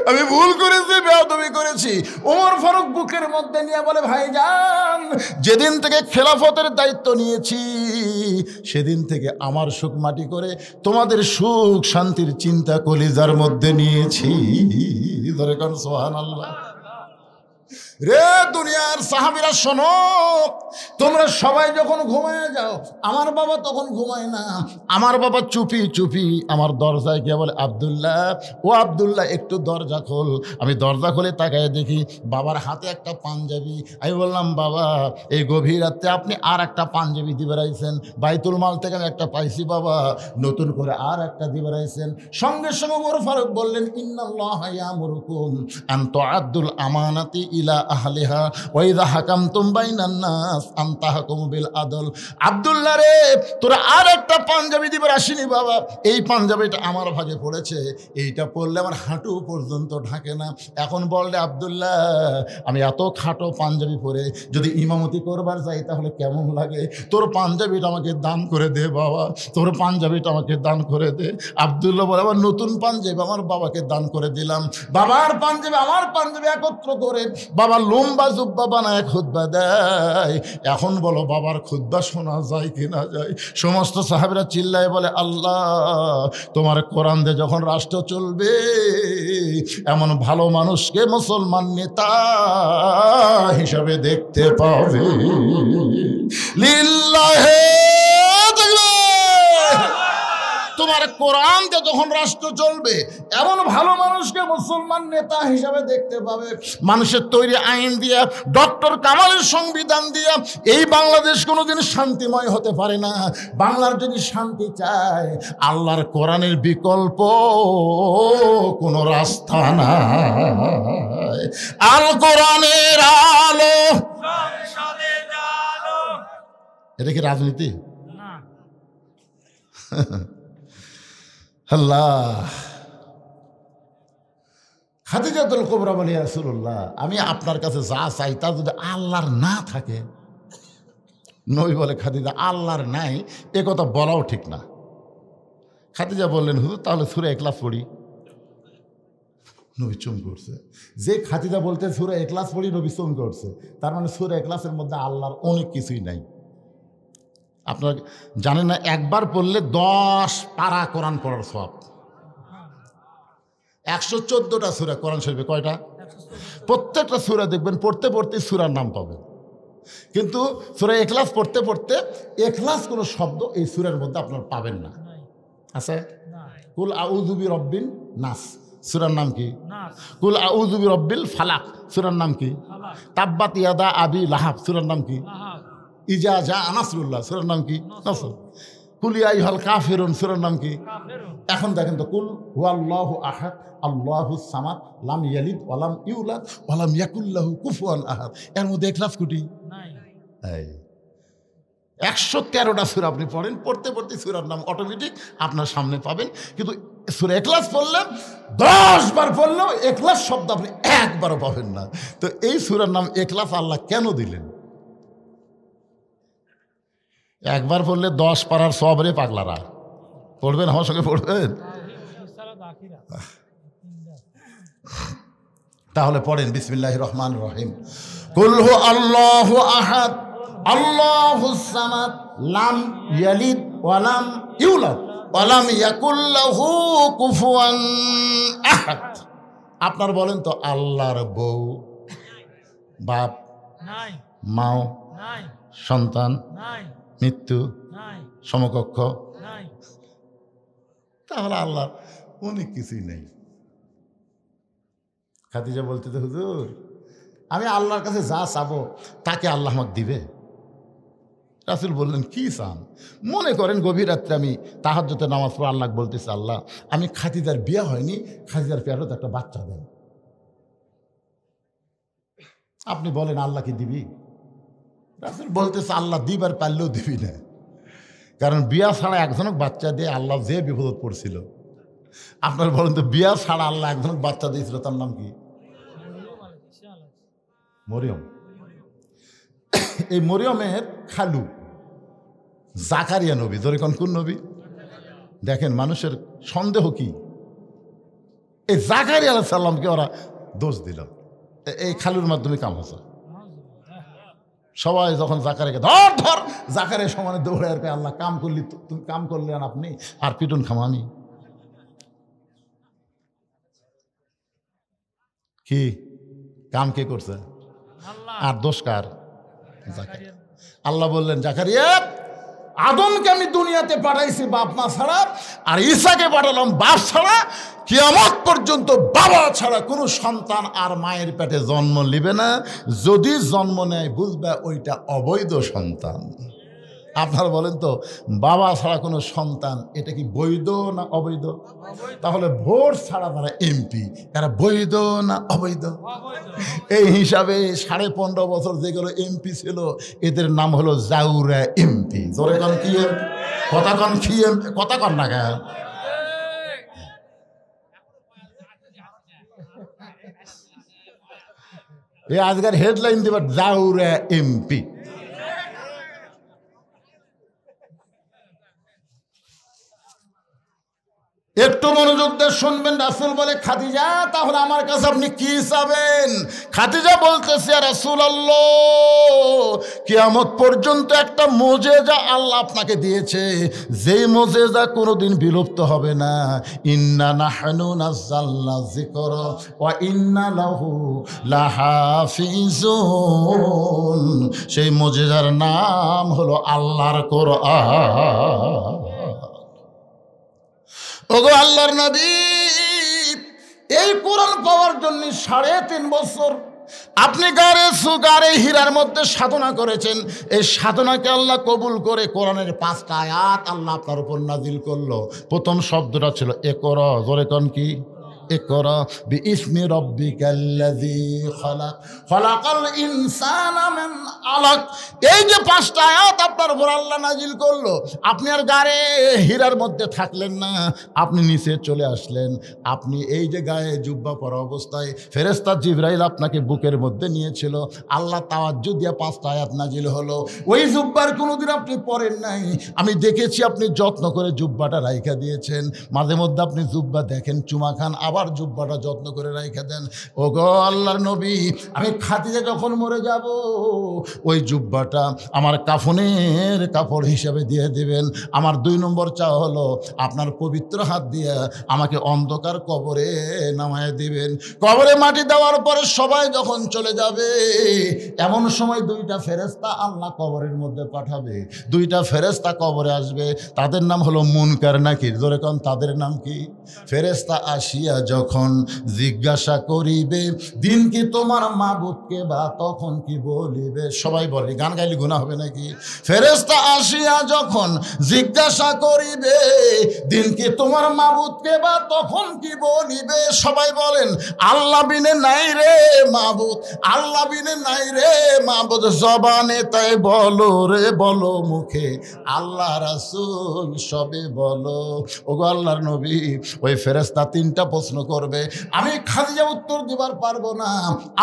আমি ভুল করেছি, বেয়াদবি করেছি। ওমর ফারুক বুকের মধ্যে নিয়ে বলে, ভাইজান যেদিন থেকে খেলাফতের দায়িত্ব নিয়েছি সেদিন থেকে আমার সুখ মাটি করে তোমাদের সুখ শান্তির চিন্তা কলিজার মধ্যে নিয়েছি। ধরে কোন সুবহানাল্লাহ। রে দুনিয়ার সাহাবীরা শোনো, তোমরা সবাই যখন ঘুমায় যাও, আমার বাবা তখন ঘুমায় না। আমার বাবা চুপি চুপি আমার দরজায় গিয়ে বলে, আব্দুল্লাহ ও আব্দুল্লাহ একটু দরজা খোল। আমি দরজা খুলে তাকায় দেখি বাবার হাতে একটা পাঞ্জাবি। আমি বললাম, বাবা এই গভীর রাতে আপনি আর একটা পাঞ্জাবি দিয়ে বেড়াইছেন, বাইতুল মাল থেকে আমি একটা পাইছি বাবা, নতুন করে আর একটা দিয়ে বেড়াইছেন। সঙ্গে সঙ্গে ওমর ফারুক বললেন, ইন্নাল্লাহা ইয়ামুরুকুম আন তুআদ্দুল আমানাতি ইলা আহলিহা ওয়া ইযা হাকামতুম বাইনান নাস আন তাহকুমু বিল আদল। আব্দুল্লাহ রে, তোরা আর একটা পাঞ্জাবি দিবার আসিনি বাবা, এই পাঞ্জাবিটা আমার ভাগে পড়েছে, এইটা পরলে আমার হাঁটু পর্যন্ত ঢাকে না। এখন বললে, আব্দুল্লাহ আমি এত খাটো পাঞ্জাবি পরে যদি ইমামতি করবার যাই তাহলে কেমন লাগে? তোর পাঞ্জাবিটা আমাকে দান করে দে বাবা, তোর পাঞ্জাবিটা আমাকে দান করে দে। আব্দুল্লাহ বলে, আমার নতুন পাঞ্জাবি আমার বাবাকে দান করে দিলাম। বাবার পাঞ্জাবি আমার পাঞ্জাবি একত্র করে বাবার বাবা লম্বা জুব্বা বানায় খুতবা দেয়। এখন বলো বাবার খুতবা শোনা যায় কি না যায়? সমস্ত সাহাবীরা চিল্লায় বলে, আল্লাহ তোমার কোরআন দিয়ে যখন রাষ্ট্র চলবে, এমন ভালো মানুষকে মুসলমান নেতা হিসাবে দেখতে পাবে। লিল্লাহে তোমার কোরআন দিয়ে যখন রাষ্ট্র চলবে, এমন ভালো মানুষকে মুসলমান নেতা হিসাবে দেখতে পাবে। মানুষের তৈরি আইন দিয়া, ডক্টর কামালের সংবিধান দিয়া এই বাংলাদেশ কোনোদিন শান্তিময় হতে পারে না। বাংলার যদি শান্তি চায়, আল্লাহর কোরআনের বিকল্প কোনো রাস্তা নাই। আল কোরআনের আলো, এটা কি রাজনীতি? আল্লাহ। খাদিজাতুল কুবরা বলে, ইয়া রাসূলুল্লাহ, আমি আপনার কাছে যা চাই তা যদি আল্লাহর না থাকে। নবী বলে, খাদিজা আল্লাহর নাই এ কথা বলাও ঠিক না। খাদিজা বললেন, হুজুর তাহলে সূরা ইখলাস পড়ি। নবী চুম করছে। যে খাদিজা বলতে সূরা ইখলাস পড়ি, নবী চুম করছে। তার মানে সূরা ইখলাসের মধ্যে আল্লাহর অনেক কিছুই নাই। আপনারা জানেন না, একবার পড়লে 10 পারা কোরআন পড়ার সওয়াব। 114টা সূরা কোরআন শরীফে কয়টা? প্রত্যেকটা সূরা দেখবেন পড়তে পড়তে সূরার নাম পাবেন। কিন্তু সূরা ইখলাস পড়তে পড়তে ইখলাস কোনো শব্দ এই সূরার মধ্যে আপনারা পাবেন না। আছে? কুল আউযু বিরাব্বিন নাস, সূরার নাম কি? কুল আউযু বিরাব্বিল ফালাক, সূরার নাম কি? তাব্বাত ইয়াদা আবি লাহাব, সূরার নাম কি? ইজা জা নাসরুল্লাহ, সূরার নাম কি? নাসর। কুল ইয়া আইয়ুহাল কাফিরুন, সূরার নাম কি? এখন দেখেন তো, কুল হুয়াল্লাহু আহাদ আল্লাহুস সামাদ লাম ইয়ালিদ ওয়া লাম ইউলাদ ওয়া লাম ইয়াকুল লাহু কুফুয়ান আহাদ, এর মধ্যে ইখলাস কুটি নাই। 113টা সূরা আপনি পড়েন, পড়তে পড়তে সূরার নাম অটোমেটিক আপনার সামনে পাবেন। কিন্তু সূরা ইখলাস পড়লে 10 বার পড়লেও ইখলাস শব্দ আপনি একবারও পাবেন না। তো এই সূরার নাম ইখলাস আল্লাহ কেন দিলেন? একবার পড়লে 10 পারার সওয়াব রে পাগলারা। পড়বেন আমার সঙ্গে, পড়বেন? তাহলে পড়েন, বিসমিল্লাহির রহমানির রহিম। কুল হু আল্লাহু আহাদ আল্লাহুস সামাদ লাম ইয়ালিদ ওয়া লাম ইউলাদ ওয়া লাম ইয়াকুল লাহু কুফুয়ান আহাদ। আপনার বলেন তো, আল্লাহর বউ, বাপ নাই, মাও নাই, সন্তান নাই, মৃত্যু নাই, সমকক্ষ নাই, তাহলে আল্লাহ অনেক কিছুই নেই। খাদিজা বলতে তো, হুজুর আমি আল্লাহর কাছে যা চাবো তাকে আল্লাহ আমাকে দিবে। রাসূল বললেন, কি চান? মনে করেন গভীর রাত্রে আমি তাহাজ্জুদের নামাজ পড়ে আল্লাহ বলতেছি, আল্লাহ আমি খাদিজার বিয়ে হয়নি, খাদিজার পেয়ারত একটা বাচ্চা দেন। আপনি বলেন আল্লাহ কি দিবি? রাসূল বলতেছে, আল্লাহ দিবার পারলেও দিবি না। কারণ বিয়া ছাড়া একজনক বাচ্চা দিয়ে আল্লাহ যে বিপদত পড়ছিল। আপনার বলেন তো, বিয়া ছাড়া আল্লাহ একজনক বাচ্চা দিয়েছিল, তার নাম কি? মরিয়ম। এই মরিয়মের খালু জাকারিয়া নবী। ধরে কোন নবী? দেখেন মানুষের সন্দেহ কি, এই জাকারিয়া আলাইহিস সালামকে ওরা দোষ দিল, এই খালুর মাধ্যমে কাম হচ্ছে। সবাই যখন জাকারিয়াকে ধর ধর, জাকারিয়া সমানে দৌড়ে আর আল্লাহ কাম করলি, তুমি কাম করলেন আপনি, আর পিটুন খাম আমি। কি কাম কে করছে? আর দোষ কার? আল্লাহ বললেন, জাকারিয়া আদমকে আমি দুনিয়াতে পাঠাইছি বাপ মা ছাড়া, আর ঈসাকে পাঠালাম বাপ ছাড়া। কিয়ামত পর্যন্ত বাবা ছাড়া কোনো সন্তান আর মায়ের পেটে জন্ম নিবে না। যদি জন্ম নেয় বুঝবে ওইটা অবৈধ সন্তান। আপনারা বলেন তো, বাবা ছাড়া কোনো সন্তান এটা কি বৈধ না অবৈধ? তাহলে ভোট ছাড়া তারা এমপি, এরা বৈধ না অবৈধ? এই হিসাবে 15.5 বছর যেগুলো এমপি ছিল এদের নাম হলো জাউরা এমপি। জোরে কন কি কথা কন, কি কথা কন না কেন? এই আজকের হেডলাইন দেবার জাউরা এমপি। একটু মনোযোগ দিয়ে শুনবেন। রাসূল বলে, খাদিজা তাহলে আমার কাছে আপনি কি চাবেন? খাদিজা বলতেছে, ইয়া রাসূলুল্লাহ, কিয়ামত পর্যন্ত একটা মুজিজা আল্লাহ আপনাকে দিয়েছে, যেই মুজিজা কোনোদিন বিলুপ্ত হবে না। ইন্না নাহনু নাযালনা যিকরা ওয়া ইন্না লাহু লাহাফিজুন। সেই মুজিজার নাম হলো আল্লাহর কোরআন। ওগো আল্লাহর নবী, এই কোরআন পাওয়ার জন্য 3.5 বছর আপনি গারে হীরার মধ্যে সাধনা করেছেন। এই সাধনাকে আল্লাহ কবুল করে কোরআনের 5টা আয়াত আল্লাহ আপনার উপর নাজিল করলো। প্রথম শব্দটা ছিল ইকরা। জোরে কোন কি? ইকরা বিইসমি রাব্বিকাল্লাযী খালাক খালাকাল ইনসানা মিন আলাক। এই যে 5টা আয়াত আপনার উপর আল্লাহ নাজিল করলো, আপনি আর গায়ে হীরার মধ্যে থাকলেন না, আপনি নিচে চলে আসলেন। আপনি এই যে গায়ে জুব্বা পরা অবস্থায় ফেরেশতা জিবরাইল আপনাকে বুকের মধ্যে নিয়েছিল। আল্লাহ তাওয়াজ্জু দিয়ে 5টা আয়াত নাজিল হলো। ওই জুব্বার কোনোদিন আপনি পরেন নাই, আমি দেখেছি আপনি যত্ন করে জুব্বাটা রাইখা দিয়েছেন। মাঝে মধ্যে আপনি জুব্বা দেখেন, চুমা খান, আবার জুব্বাটা যত্ন করে রাইখা দেন। ওগো আল্লাহর নবী, আমি খাদিজা যখন মরে যাব, ওই জুব্বাটা আমার কাফনের কাপড় হিসাবে দিয়ে দেবেন। আমার 2 নম্বর চাওয়া হলো, আপনার পবিত্র হাত দিয়ে আমাকে অন্ধকার কবরে নামায় দিবেন। কবরে মাটি দেওয়ার পরে সবাই যখন চলে যাবে, এমন সময় 2টা ফেরেশতা আল্লাহ কবরের মধ্যে পাঠাবে। 2টা ফেরেশতা কবরে আসবে, তাদের নাম হলো মুনকার নাকির। জোরে কোন, তাদের নাম কি? ফেরেশতা আসিয়া যখন জিজ্ঞাসা করিবে, দিন কি তোমার মাবুদকে, বা তখন কি বলিবে? সবাই বলে, গান গাইলে গুনাহ হবে নাকি? ফেরেশতা আসিয়া যখন জিজ্ঞাসা করিবে, দিন কি তোমার মাবুদকে, বা তখন কি বলিবে? সবাই বলেন, আল্লাহ বিনে নাই রে মাবুদ, আল্লাহ বিনে নাই রে মাবুদ। জবানে তাই বলো রে, বলো মুখে আল্লাহ রাসূল সবে বলো। ওগো আল্লাহর নবী, ওই ফেরেশতা 3টা প্রশ্ন করবে, আমি খাদিজা উত্তর দিবার পারবো না,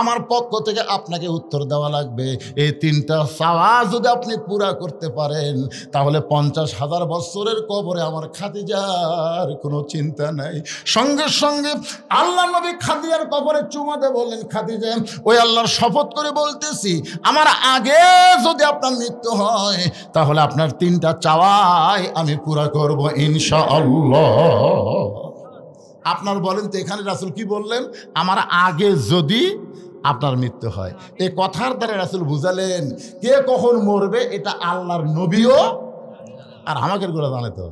আমার পক্ষ থেকে আপনাকে উত্তর দেওয়া লাগবে। এই 3টা চাওয়া যদি আপনি পুরা করতে পারেন, তাহলে 50,000 বছরের কবরে আমার খাদিজার কোনো চিন্তা নাই। সঙ্গে সঙ্গে আল্লাহ নবী খাদিজার কবরে চুমা দিয়ে বললেন, খাদিজা, ওই আল্লাহর শপথ করে বলতেছি, আমার আগে যদি আপনার মৃত্যু হয়, তাহলে আপনার 3টা চাওয়াই আমি পুরা করব ইনশাআল্লাহ। আপনার বলেন তো, এখানে রাসূল কি বললেন? আমার আগে যদি আপনার মৃত্যু হয়। এই কথার দ্বারা রাসূল বুঝালেন, কে কখন মরবে এটা আল্লাহর নবীও আর আমাদের গুলো জানে তো,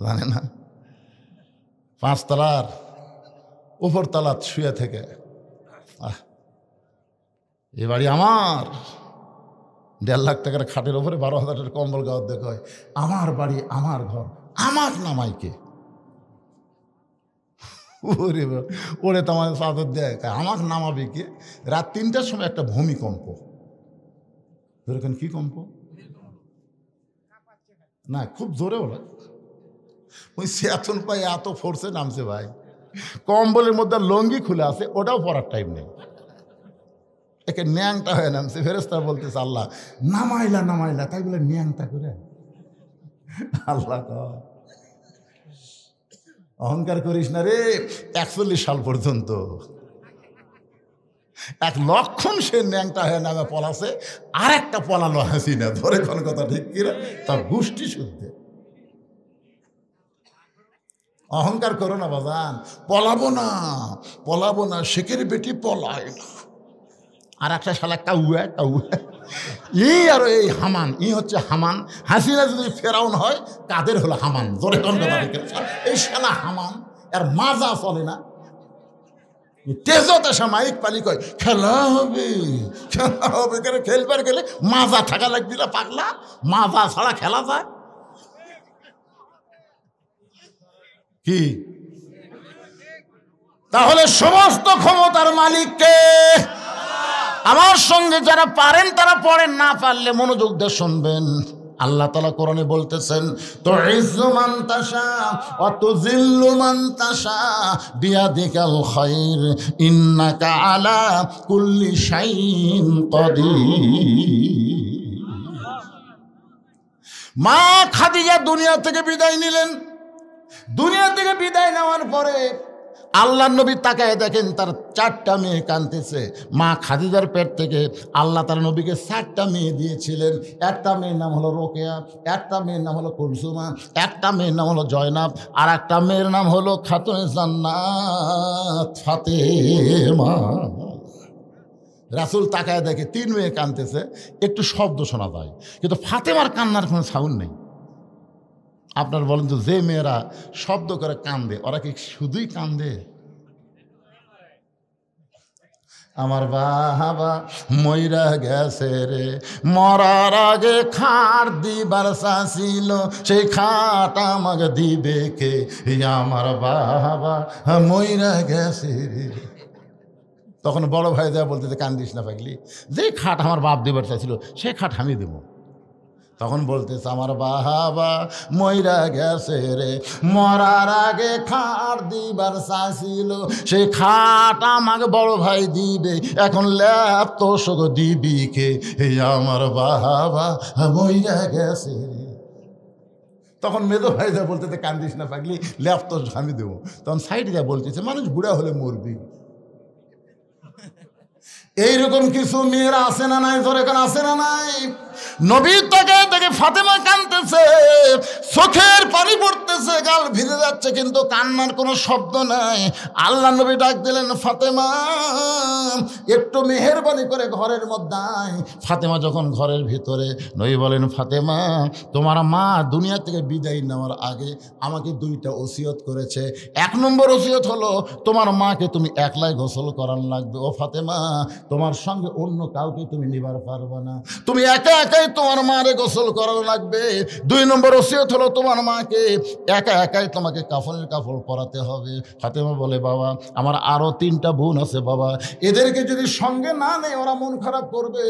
জানে না? 5 তলার উপর তলাত শুয়ে থেকে, এ বাড়ি আমার, 1.5 লাখ টাকার খাটের উপরে 12,000 টাকার কম্বল গাওয়ার দেখো, আমার বাড়ি, আমার ঘর, আমার নামাইকে। ওরে তোমার চাদর দেয়, আমাকে নামাবে কে? রাত 3টার সময় একটা ভূমিকম্প। এরকম কি কম্প না, খুব জোরে ওরা, ওই চেতন পাই এত ফোর্সে নামছে ভাই। কম্বলের মধ্যে লঙ্গি খুলে আছে, ওটাও পরার টাইম নেই, একে ন্যাংটা হয়ে নামছে। ফেরেশতা বলতেছে, আল্লাহ নামাইলা নামাইলা, তাই বলে ন্যাংটা করে। আল্লাহ অহংকার করিস না রে। 41 সাল পর্যন্ত 1 লক্ষণ সে ন্যাংটা হয়ে নামে পলাছে, আর একটা পলালো হাসিনা। ধরে কোন কথা ঠিক কিনা, তার গোষ্ঠী শুদ্ধে। অহংকার করো না বাজান, পলাবো না, পলাবো না, শেখের বেটি পলায় না। আর একটা শালা কাউয়া কাউয়া, আর এই হামান, হচ্ছে হামান। হাসিনা যদি ফেরাউন হয়, কাদের হলো হামান। জোরে কোন কথা ঠিক কিনা, এই শালা হামান, আর মাজা চলে না। তেজতে সে মাইক পালি কয়, খেলা হবে, খেলা হবে, কেন খেলবার গেলে মাজা থাকা লাগবে না পাগলা, মাজা ছাড়া খেলা যায় কি? তাহলে সমস্ত ক্ষমতার মালিককে। আমার সঙ্গে যারা পারেন তারা পড়েন, না পারলে মনোযোগ দিয়ে শুনবেন। আল্লাহ তাআলা কোরআনে বলতেছেন, তুইজ্জু মান তাশা ওয়া তুযিল্লু মান তাশা বিয়াদিকাল খায়র ইন্নাকা আলা কুল্লি শাইইন কাদির। মা খাদিজা দুনিয়া থেকে বিদায় নিলেন। দুনিয়া থেকে বিদায় নেওয়ার পরে আল্লাহ নবী তাকায় দেখেন তার 4টা মেয়ে কাঁদতেছে। মা খাদিজার পেট থেকে আল্লাহ তার নবীকে 4টা মেয়ে দিয়েছিলেন। একটা মেয়ের নাম হলো রোকেয়া, একটা মেয়ের নাম হলো কুলসুমা, একটা মেয়ের নাম হলো জয়নাব, আর একটা মেয়ের নাম হলো খাতুনে জান্নাত ফাতেমা। রাসূল তাকায় দেখে 3 মেয়ে কাঁদতেছে, একটু শব্দ শোনা যায়, কিন্তু ফাতেমার কান্নার কোনো সাউন্ড নেই। আপনার বলেন তো, যে মেয়েরা শব্দ করে কান্দে ওরা কি শুধুই কান্দে? আমার বাবা মইরা গেছে রে, মরার আগে খাট দিবার চাইছিল, সেই খাট আমাকে দিবে কে? আমার বাবা মইরা গেছে রে। তখন বড় ভাই দেয়া বলতেছে, কান্দিস না পাগলি, যে খাট আমার বাপ দিবার চাইছিল সে খাট আমি দেবো। তখন বলতেছে, আমার বাবা মইরা গেছে রে, মরার আগে খাট দিবার চাইছিল, সেই খাট আমাকে বড় ভাই দিবে, এখন ল্যাপ তো শোক দিবি কে? আমার বাবা মইরা গেছে রে। তখন মেজো ভাই যা বলতেছে, কান্দিস না পাগলি, ল্যাপ তো আমি দেবো। তখন সাইড যা বলতেছে, মানুষ বুড়া হলে মরবি। এইরকম কিছু মেয়েরা আছে না নাই? ধরে কেন আছে না নাই? নবীর তাকে দেখে ফাতেমা কাঁদতেছে, চোখের পানি পড়তেছে, গাল ভিজে যাচ্ছে, কিন্তু কান্নার কোনো শব্দ নাই। আল্লাহ নবী ডাক দিলেন, ফাতেমা একটু মেহেরবানি করে ঘরের মধ্যে আয়। ফাতেমা যখন ঘরের ভিতরে, নবী বলেন, ফাতেমা তোমার মা দুনিয়া থেকে বিদায় নেওয়ার আগে আমাকে 2টা ওসিয়ত করেছে। 1 নম্বর ওসিয়ত হলো, তোমার মাকে তুমি একলাই গোসল করান লাগবে। ও ফাতেমা, তোমার সঙ্গে অন্য কাউকে তুমি নিবার পারবে না, তুমি একা একাই তোমার মারে গোসল করানো লাগবে। 2 নম্বর ওসিয়ত হলো, তোমার মাকে একা একাই তোমাকে কাফনের কাপড় পরাতে হবে। ফাতেমা বলে, বাবা আমার আরো 3টা বোন আছে বাবা, এদেরকে যদি সঙ্গে না নেই ওরা মন খারাপ করবে।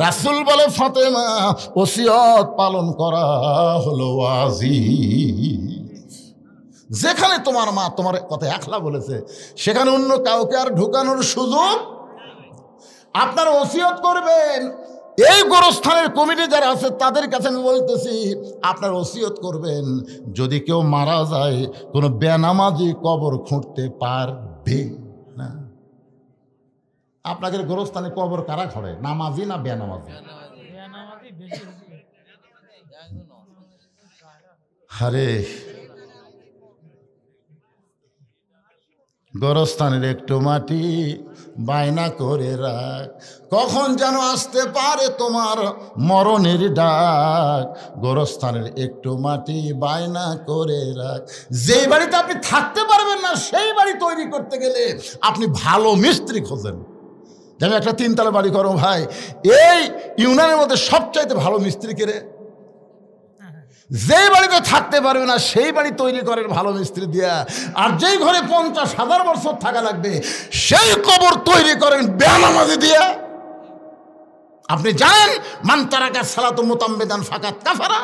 রাসূল বলে, ফাতেমা ওসিয়ত পালন করা হলো ওয়াজিব। যেখানে তোমার মা তোমার কথা একলা বলেছে সেখানে অন্য কাউকে আর ঢুকানোর সুযোগ। আপনারা ওসিয়ত করবেন। এই গোরস্থানের কমিটি যারা আছে তাদের কাছে আমি বলতেছি, আপনার ওসিয়ত করবেন, যদি কেউ মারা যায় কোনো বেনামাজি কবর খুঁড়তে পারবে না। আপনাদের গোরস্থানে কবর কারা খড়ে, নামাজি না বেনামাজি? আরে গোরস্থানের একটু মাটি বায়না করে রাখ, কখন যেন আসতে পারে তোমার মরণের ডাক। গোরস্থানের একটু মাটি বায়না করে রাখ। যেই বাড়িতে আপনি থাকতে পারবেন না সেই বাড়ি তৈরি করতে গেলে আপনি ভালো মিস্ত্রি খোঁজেন। যেমন একটা 3 তলা বাড়ি করো ভাই, এই ইউনিয়নের মধ্যে সবচাইতে ভালো মিস্ত্রি কে রে? যে বাড়িতে থাকতে পারবে না সেই বাড়ি তৈরি করেন ভালো মিস্ত্রি দিয়া। আর যেই ঘরে 50,000 বছর থাকা লাগবে সেই কবর তৈরি করেন বেনামাজি দিয়া। আপনি জানেন, মান তারাকা সালাতু মুতাম্মিদান ফাকাত কাফারা,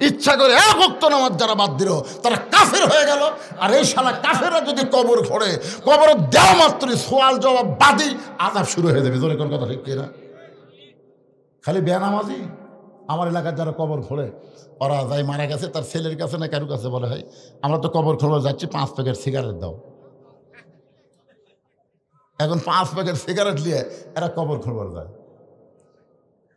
ইচ্ছা করে 1 ওয়াক্ত নামাজ যারা বাদ দিল তারা কাফের হয়ে গেল। আর এই শালা কাফেররা যদি কবর খোঁড়ে, কবর দেওয়া মাত্রই সওয়াল জবাব বাদী আযাব শুরু হয়ে যাবে। জোরে কোন কথা ঠিক কিনা? খালি বেনামাজি। আমার এলাকার যারা কবর খোঁড়ে ওরা যাই মারা গেছে তার ছেলের কাছে না কারুর কাছে বলে, হয় আমরা তো কবর খোঁড়া যাচ্ছি, 5 প্যাকেট সিগারেট দাও। এখন 5 প্যাকেট সিগারেট নিয়ে এরা কবর খোঁড়বার যায়।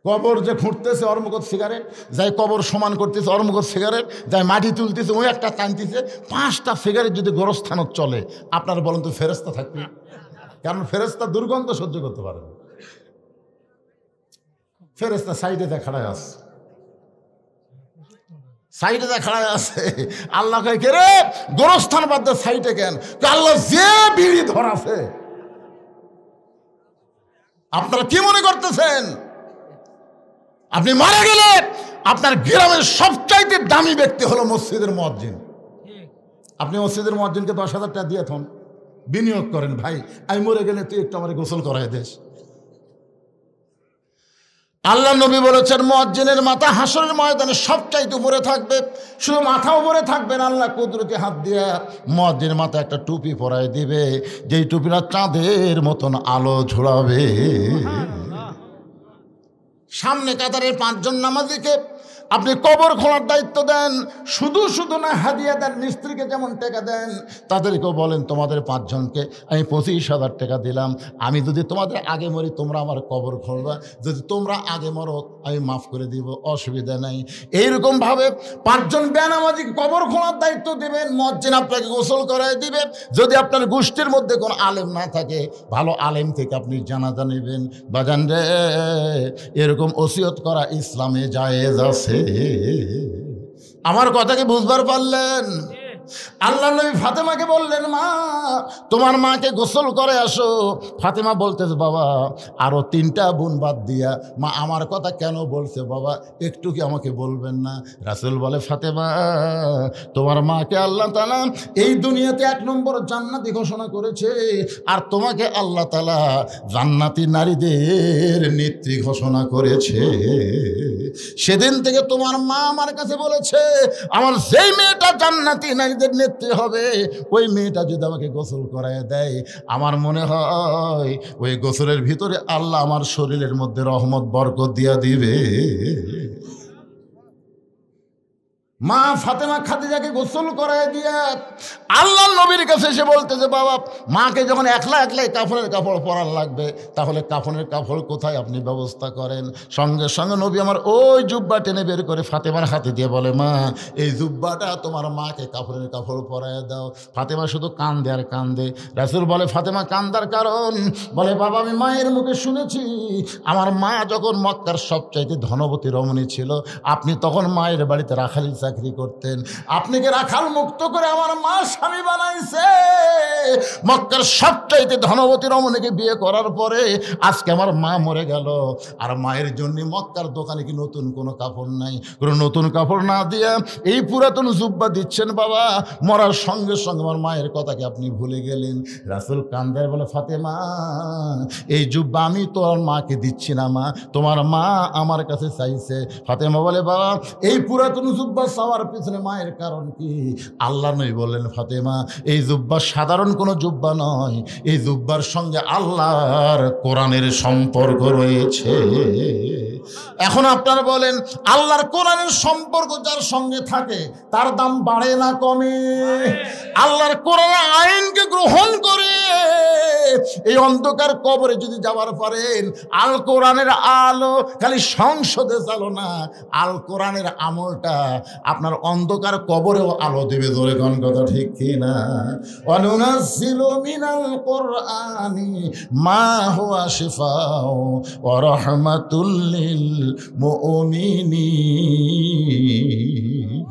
কবর যে খুঁড়তেছে ওর মুখত সিগারেট, যাই কবর সমান করতেছে ওর মুখত সিগারেট, যাই মাটি তুলতেছে ওই একটা টানতেছে। 5টা সিগারেট যদি গোরস্থানত চলে, আপনারা বলেন তো ফেরেশতা থাকবে? কারণ ফেরেশতা দুর্গন্ধ সহ্য করতে পারে না। ফেরেশতা সাইডে দেখাড়ায় আছে, সাইডে দেখাড়ায় আছে। আল্লাহ কয়, কে রে গোরস্থান বাদ দে, সাইডে কেন? আল্লাহ যে বিড়ি ধরাছে। আপনারা কি মনে করতেছেন আপনি মারা গেলে আপনার গ্রামের সবচাইতে দামি ব্যক্তি হলো মসজিদের মুয়াজ্জিন? আপনি মসজিদের মুয়াজ্জিনকে 10,000 টাকা দিয়ে থন, বিনিয়োগ করেন, ভাই আমি মরে গেলে তুই একটু আমার গোসল করাই দেশ। আল্লাহ নবী বলেছেন, মুয়াজ্জিনের মাথা হাসরের ময়দানে সবচাইতে উপরে থাকবে। শুধু মাথা উপরে থাকবে না, আল্লাহ কুদরতি হাত দিয়ে মুয়াজ্জিনের মাথা একটা টুপি পরাই দিবে, যেই টুপিটা চাঁদের মতন আলো ঝোলাবে। সামনে কাতারের 5 জন নামাজিকে আপনি কবর খোঁড়ার দায়িত্ব দেন, শুধু শুধু না হাদিয়া দেন, মিস্ত্রিকে যেমন টাকা দেন তাদেরকেও বলেন তোমাদের 5 জনকে আমি 25,000 টাকা দিলাম, আমি যদি তোমাদের আগে মরি তোমরা আমার কবর খোঁড়বা, যদি তোমরা আগে মরো আমি মাফ করে দিব, অসুবিধা নাই। এইরকমভাবে 5 জন বেনামাজি কবর খোঁড়ার দায়িত্ব দেবেন, মুয়াজ্জিন আপনাকে গোসল করায় দিবে। যদি আপনার গোষ্ঠীর মধ্যে কোনো আলেম না থাকে, ভালো আলেম থেকে আপনি জানাজা নেবেন। বাজান রে, এরকম ওসিয়ত করা ইসলামে জায়েজ আছে। আমার কথা কি বুঝবার পারলেন? আল্লাহ নবী ফাতেমাকে বললেন, মা তোমার মাকে গোসল করে আসো। ফাতেমা বলতেছে, বাবা আরো 3টা বোন বাদ দিয়া মা আমার কথা কেন বলছে বাবা, একটু কি আমাকে বলবেন না? রাসূল বলে, ফাতেমা তোমার মাকে আল্লাহ তাআলা এই দুনিয়াতে 1 নম্বর জান্নাতি ঘোষণা করেছে, আর তোমাকে আল্লাহ তাআলা জান্নাতি নারীদের নেত্রী ঘোষণা করেছে। সেদিন থেকে তোমার মা আমার কাছে বলেছে, আমার যেই মেয়েটা জান্নাতি নারীদের নেত্রী হবে, ওই মেয়েটা যদি আমাকে গোসল করায় দেয়, আমার মনে হয় ওই গোসলের ভিতরে আল্লাহ আমার শরীরের মধ্যে রহমত বরকত দিয়া দিবে। মা ফাতেমা খাদিজাকে গোসল করায় দিয়া আল্লাহ নবীর কাছে এসে বলতেছে, বাবা মাকে যখন একলাই কাফনের কাপড় পরার লাগবে, তাহলে কাফনের কাপড় কোথায় আপনি ব্যবস্থা করেন? সঙ্গে সঙ্গে নবী আমার ওই জুব্বা টেনে বের করে ফাতেমার হাতে দিয়ে বলে, মা এই জুব্বাটা তোমার মাকে কাফনের কাপড় পরায় দাও। ফাতেমা শুধু কান্দে আর কান্দে। রাসূল বলে, ফাতেমা কান্দার কারণ? বলে, বাবা আমি মায়ের মুখে শুনেছি আমার মা যখন মক্কার সবচাইতে ধনবতী রমণী ছিল, আপনি তখন মায়ের বাড়িতে রাখালি চাকরি করতেন, আপনি কি রাখাল মুক্ত করে আমার মা স্বামী বানাইছে? মক্কার সবচাইতে ধনবতী রমণীকে বিয়ে করার পরে আজকে আমার মা মরে গেল, আর মায়ের জন্য মক্কার দোকানে কি নতুন কোনো কাপড় নাই? কোনো নতুন কাপড় না দিয়ে এই পুরাতন জুব্বা দিচ্ছেন বাবা, মরার সঙ্গে সঙ্গে আমার মায়ের কথাকে আপনি ভুলে গেলেন। রাসূল কান্দায় বলে, ফাতেমা এই জুব্বা আমি তোর মাকে দিচ্ছি না মা, তোমার মা আমার কাছে চাইছে। ফাতেমা বলে, বাবা এই পুরাতন জুব্বা চাওয়ার পিছনে মায়ের কারণ কি? আল্লাহ নবী বললেন, ফাতেমা এই জুব্বা সাধারণ কোনো জুব্বা নয়, এই জুব্বার সঙ্গে আল্লাহর কোরআনের সম্পর্ক রয়েছে। এখন আপনারা বলেন, আল্লাহর কোরআনের সম্পর্ক যার সঙ্গে থাকে তার দাম বাড়ে না কমে? আল্লাহর কোরআনের আইনকে গ্রহণ করে এই অন্ধকার কবরে যদি যাওয়ার পারেন, আল কোরআনের আলো খালি সংসদে চালো না, আল কোরআনের আমলটা আপনার অন্ধকার কবরেও আলো দেবে। ধরে কোন কথা ঠিক কিনা? অনুনাজ্জিলু মিনাল কোরআনি মা হুয়া শিফাউ ওয়া রাহমাতুল লিল মুমিনিন।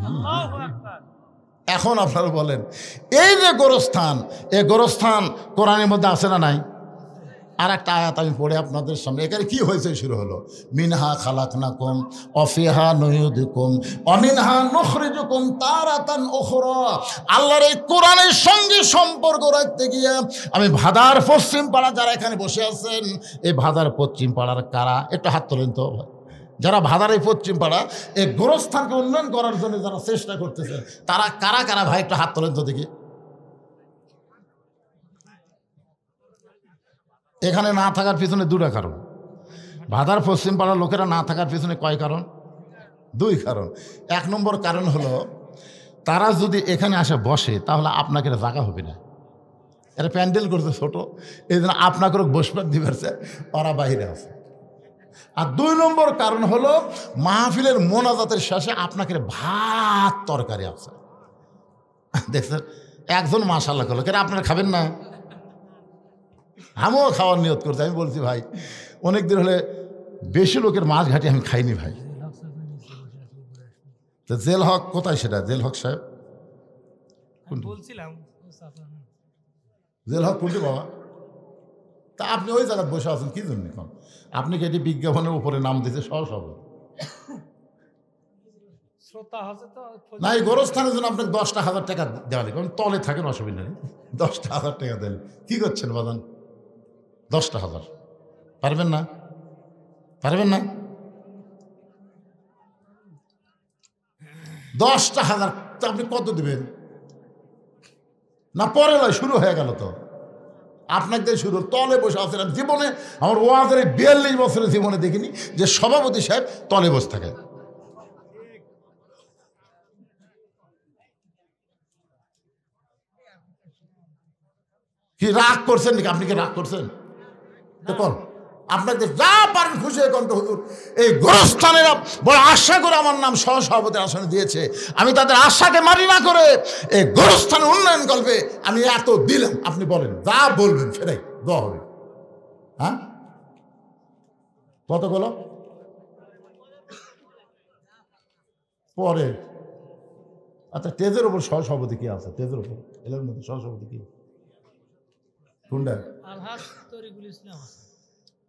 আল্লাহু আকবার। এখন আপনারা বলেন, এই যে গোরস্থান, এই গোরস্থান কোরআনের মধ্যে আছে না নাই? আর একটা আয়াত আমি পড়ে আপনাদের সামনে, এখানে কি হয়েছে শুরু হলো, মিনহা খালাকনাকুম অফিহা নুইদুকুম অমিনহা নুখরিজুকুম তারাতান উখরা। আল্লাহর এই কোরআনের সঙ্গে সম্পর্ক রাখতে গিয়ে আমি ভাদার পশ্চিম পাড়া, যারা এখানে বসে আছেন, এই ভাদার পশ্চিম পাড়ার কারা একটু হাত তোলেন তো? যারা ভাদার এই পশ্চিম পাড়া এই গোরস্থানকে উন্নয়ন করার জন্য যারা চেষ্টা করতেছে, তারা কারা কারা ভাই একটু হাত তোলেন তো দেখি। এখানে না থাকার পিছনে 2টা কারণ। ভাদার পশ্চিম পাড়ার লোকেরা না থাকার পিছনে কয় কারণ? 2 কারণ। 1 নম্বর কারণ হলো, তারা যদি এখানে আসে বসে তাহলে আপনাকে জায়গা হবে না, এরা প্যান্ডেল করছে ছোট, এই জন্য আপনাকে বসবার দিবেছে, ওরা বাইরে আছে। আর 2 নম্বর কারণ হলো, মাহফিলের মোনাজাতের শেষে আপনাকে ভাত তরকারি আছে। দেখছেন, একজন মাশাআল্লাহ করলো, কেন আপনারা খাবেন না? আমিও খাওয়ার নিয়ত করছি। আমি বলছি, ভাই অনেক দিন হলে বেশি লোকের মাছ ঘাটি আমি খাইনি ভাই। তো জেল হক কোথায়? সেটা জেল হক সাহেব বলছিলাম, জেল হক কোনটি বাবা? তা আপনি ওই জায়গায় বসে আছেন কি জন্য? আপনি কি এটি বিজ্ঞাপনের উপরে নাম দিয়েছে সহজ হবে না? এই গোরস্থানের জন্য আপনাকে 10,000 টাকা দেওয়া লাগবে। তলে থাকেন, অসুবিধা নেই, 10,000 টাকা দেন। কি করছেন বাদান? 10,000 পারবেন না? পারবেন না? 10,000 আপনি কত দিবেন? না পরে নয়, শুরু হয়ে গেল তো। আপনাকে শুরু তলে বসে আছেন। জীবনে আমার ওয়াজের 42 বছরের জীবনে দেখিনি যে সভাপতি সাহেব তলে বসে থাকে। কি রাগ করছেন নাকি? আপনি কি রাগ করছেন? দেখুন আপনাদের যা পারেন খুশি হয়ে কন্ত হুজুর এই গোরস্থানেরা বড় আশা করে আমার নাম সহসভাপতির আসনে দিয়েছে, আমি তাদের আশাকে মারি না করে এই গোরস্থানের উন্নয়ন কল্পে আমি এত দিলাম। আপনি বলেন, যা বলবেন সেটাই দেওয়া হবে। হ্যাঁ, কতগুলো পরে? আচ্ছা, তেজের উপর সহসভাপতি কি আছে? তেজের উপর এর মধ্যে সহসভাপতি কি কোনটা? আলহাজ তরিকুল ইসলাম আছে।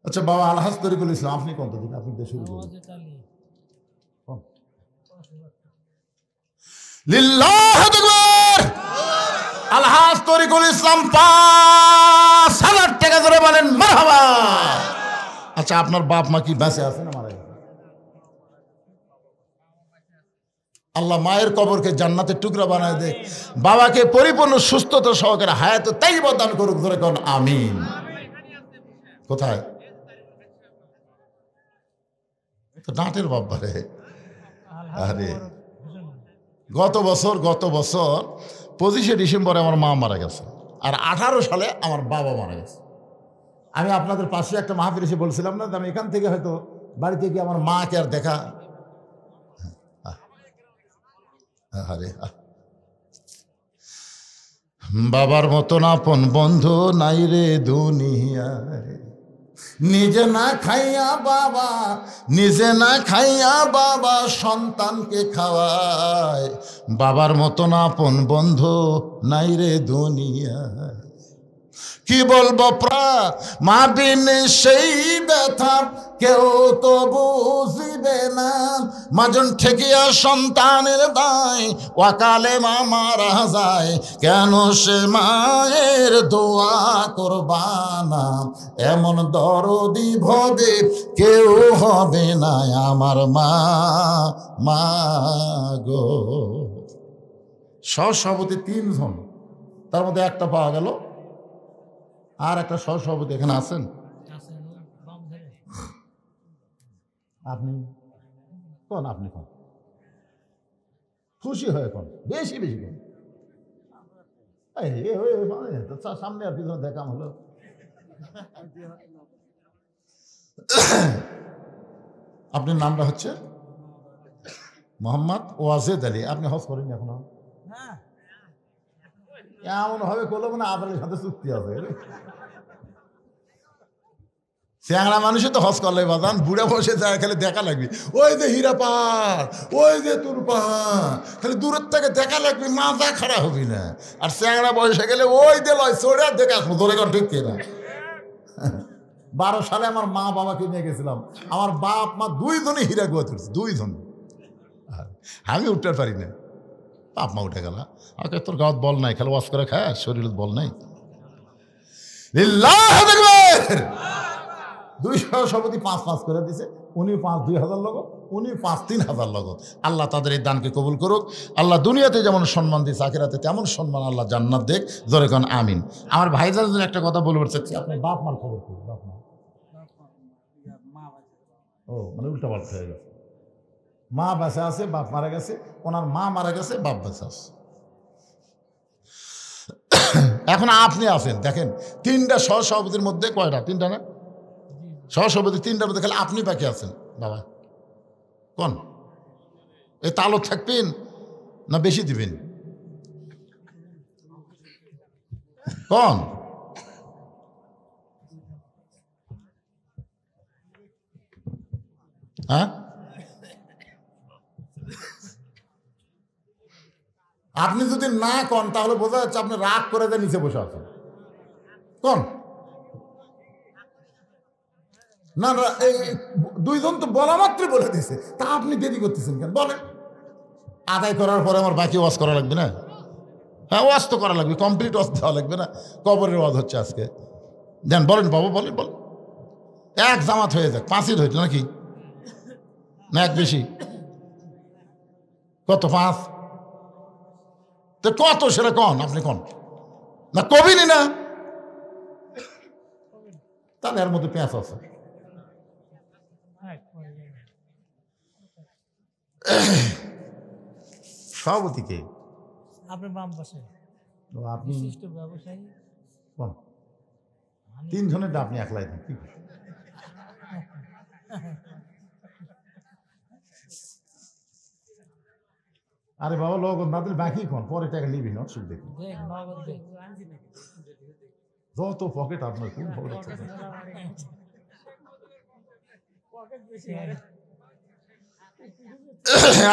আচ্ছা বাবা আলহাজ তরিকুল ইসলাম, আপনি কোন দিন? আপনি দেশে আলহাজ তরিকুল ইসলাম 5,000 টাকা ধরে বলেন মারহাবা। আচ্ছা আপনার বাপ মা কি বেঁচে আছে না মারা গেছে? আল্লাহ মায়ের কবরকে জান্নাতের টুকরা বানায় দে, বাবাকে পরিপূর্ণ সুস্থতা সহকারে হায়াত তাইয়্যিবা দান করুক, ধরে কোন আমিন। কোথায়? নাটের বাবা রে। আরে গত বছর 25শে ডিসেম্বরে আমার মা মারা গেছে, আর 18 সালে আমার বাবা মারা গেছে। আমি আপনাদের পাশে একটা মাহফিল এসে বলছিলাম না, আমি এখান থেকে হয়তো বাড়িতে গিয়ে আমার মাকে আর দেখা। আরে বাবার মতন আপন বন্ধু নাই রে দুনিয়ায়, নিজে না খাইয়া বাবা সন্তানকে খাওয়ায়, বাবার মতন আপন বন্ধু নাই রে দুনিয়ায়। কি বলবো মা বিন সেই ব্যথা কেউ তো বুঝিবে না, মাজন ঠেকিয়া সন্তানের দায় ওয়াকালে মা মারা যায়, কেন সে মায়ের দোয়া করবানা, এমন দরদি ভবে কেউ হবে না আমার মা গো। সহসভাপতি 3 জন, তার মধ্যে একটা পাওয়া গেল, আর একটা সহসভাপতি এখানে আছেন আপনি কোন? আপনি কোন? খুশি হয়ে কোন? বেশি কোন? সামনে আর পিছনে দেখাম হলো। আপনার নামটা হচ্ছে মোহাম্মদ ওয়াজেদ আলী। আপনি হজ করেন এখনো? এমন হবে করলো মানে আপনার সাথে চুক্তি আছে। চ্যাংড়া মানুষে তো হজ করলে বাদান, বুড়া বসে যায় খালি দেখা লাগবে, ওই যে হীরা পাহাড়, ওই যে তোর পাহাড়, খালি দূরের থেকে দেখা লাগবে, মাথা খারাপ হবি না। আর চ্যাংড়া বয়সে গেলে ওই যে লয় চড়ে আর দেখে আসবো, ধরে ঠিক কিনা। 12 সালে আমার মা বাবাকে নিয়ে গেছিলাম, আমার বাপ মা 2 জনই হীরা গুয়া তুলছে, 2 জন। আমি উঠতে পারি না, বাপ মা উঠে গেল। ওকে তোর গাঁত বল নাই, খালি ওয়াশ করে খায়, শরীর বল নাই। 2 সহসভাপতি 5 করে দিছে, উনি 2,000 লোক, উনি 3,000 লোক। আল্লাহ তাদের এই দানকে কবুল করুক। আল্লাহ দুনিয়াতে যেমন সম্মান দিচ্ছে, আখিরাতে তেমন সম্মান আল্লাহ জান্নাত দেখ, জোরে কোন আমিন। আমার ভাইজান একটা কথা বলতে চাচ্ছি, আপনার বাপ মার খবর কি? বাপ মা ও মানে উল্টা পাল্টা হয়ে গেছে, মা বেঁচে আছে, বাপ মারা গেছে, ওনার মা মারা গেছে, বাপ বেঁচে আছে। এখন আপনি আছেন, দেখেন 3টা সহসভাপতির মধ্যে কয়টা? 3টা না সহসভাপতি, 3টার মধ্যে খালি আপনি বাকি আছেন। বাবা কোন? এই তালক থাকবেন না বেশি দিবেন? কোন? হ্যাঁ, আপনি যদি না কন তাহলে বোঝা যাচ্ছে আপনি রাগ করে দিয়ে নিচে বসে আছেন। কোন? না না, এই 2 জন তো বলা মাত্রই বলে দিয়েছে, তা আপনি দেরি করতেছেন কেন? বলেন। আদায় করার পরে আমার বাকি ওয়াজ করা লাগবে না? হ্যাঁ, ওয়াজ তো করা লাগবে, কমপ্লিট ওয়াজ দেওয়া লাগবে না? কবরের ওয়াজ হচ্ছে আজকে, দেন বলেন বাবা, বলেন। এক জামাত হয়ে যাক, 5ই হইতো নাকি? না এক বেশি? কত? 5? তো কত সেটা কন, আপনি কন না, কবিনি না? তাহলে এর মধ্যে পেঁচ আছে। সভাপতি কে? আপনার বাম পাশে আপনি বিশিষ্ট ব্যবসায়ী কোন তিনজনের আপনি একলাই দেন কি আরে বাবা লোক না দিলে বাকি কোন পরে টাকা নিবি না অসুখ দেখি যত পকেট আপনার কোন পকেট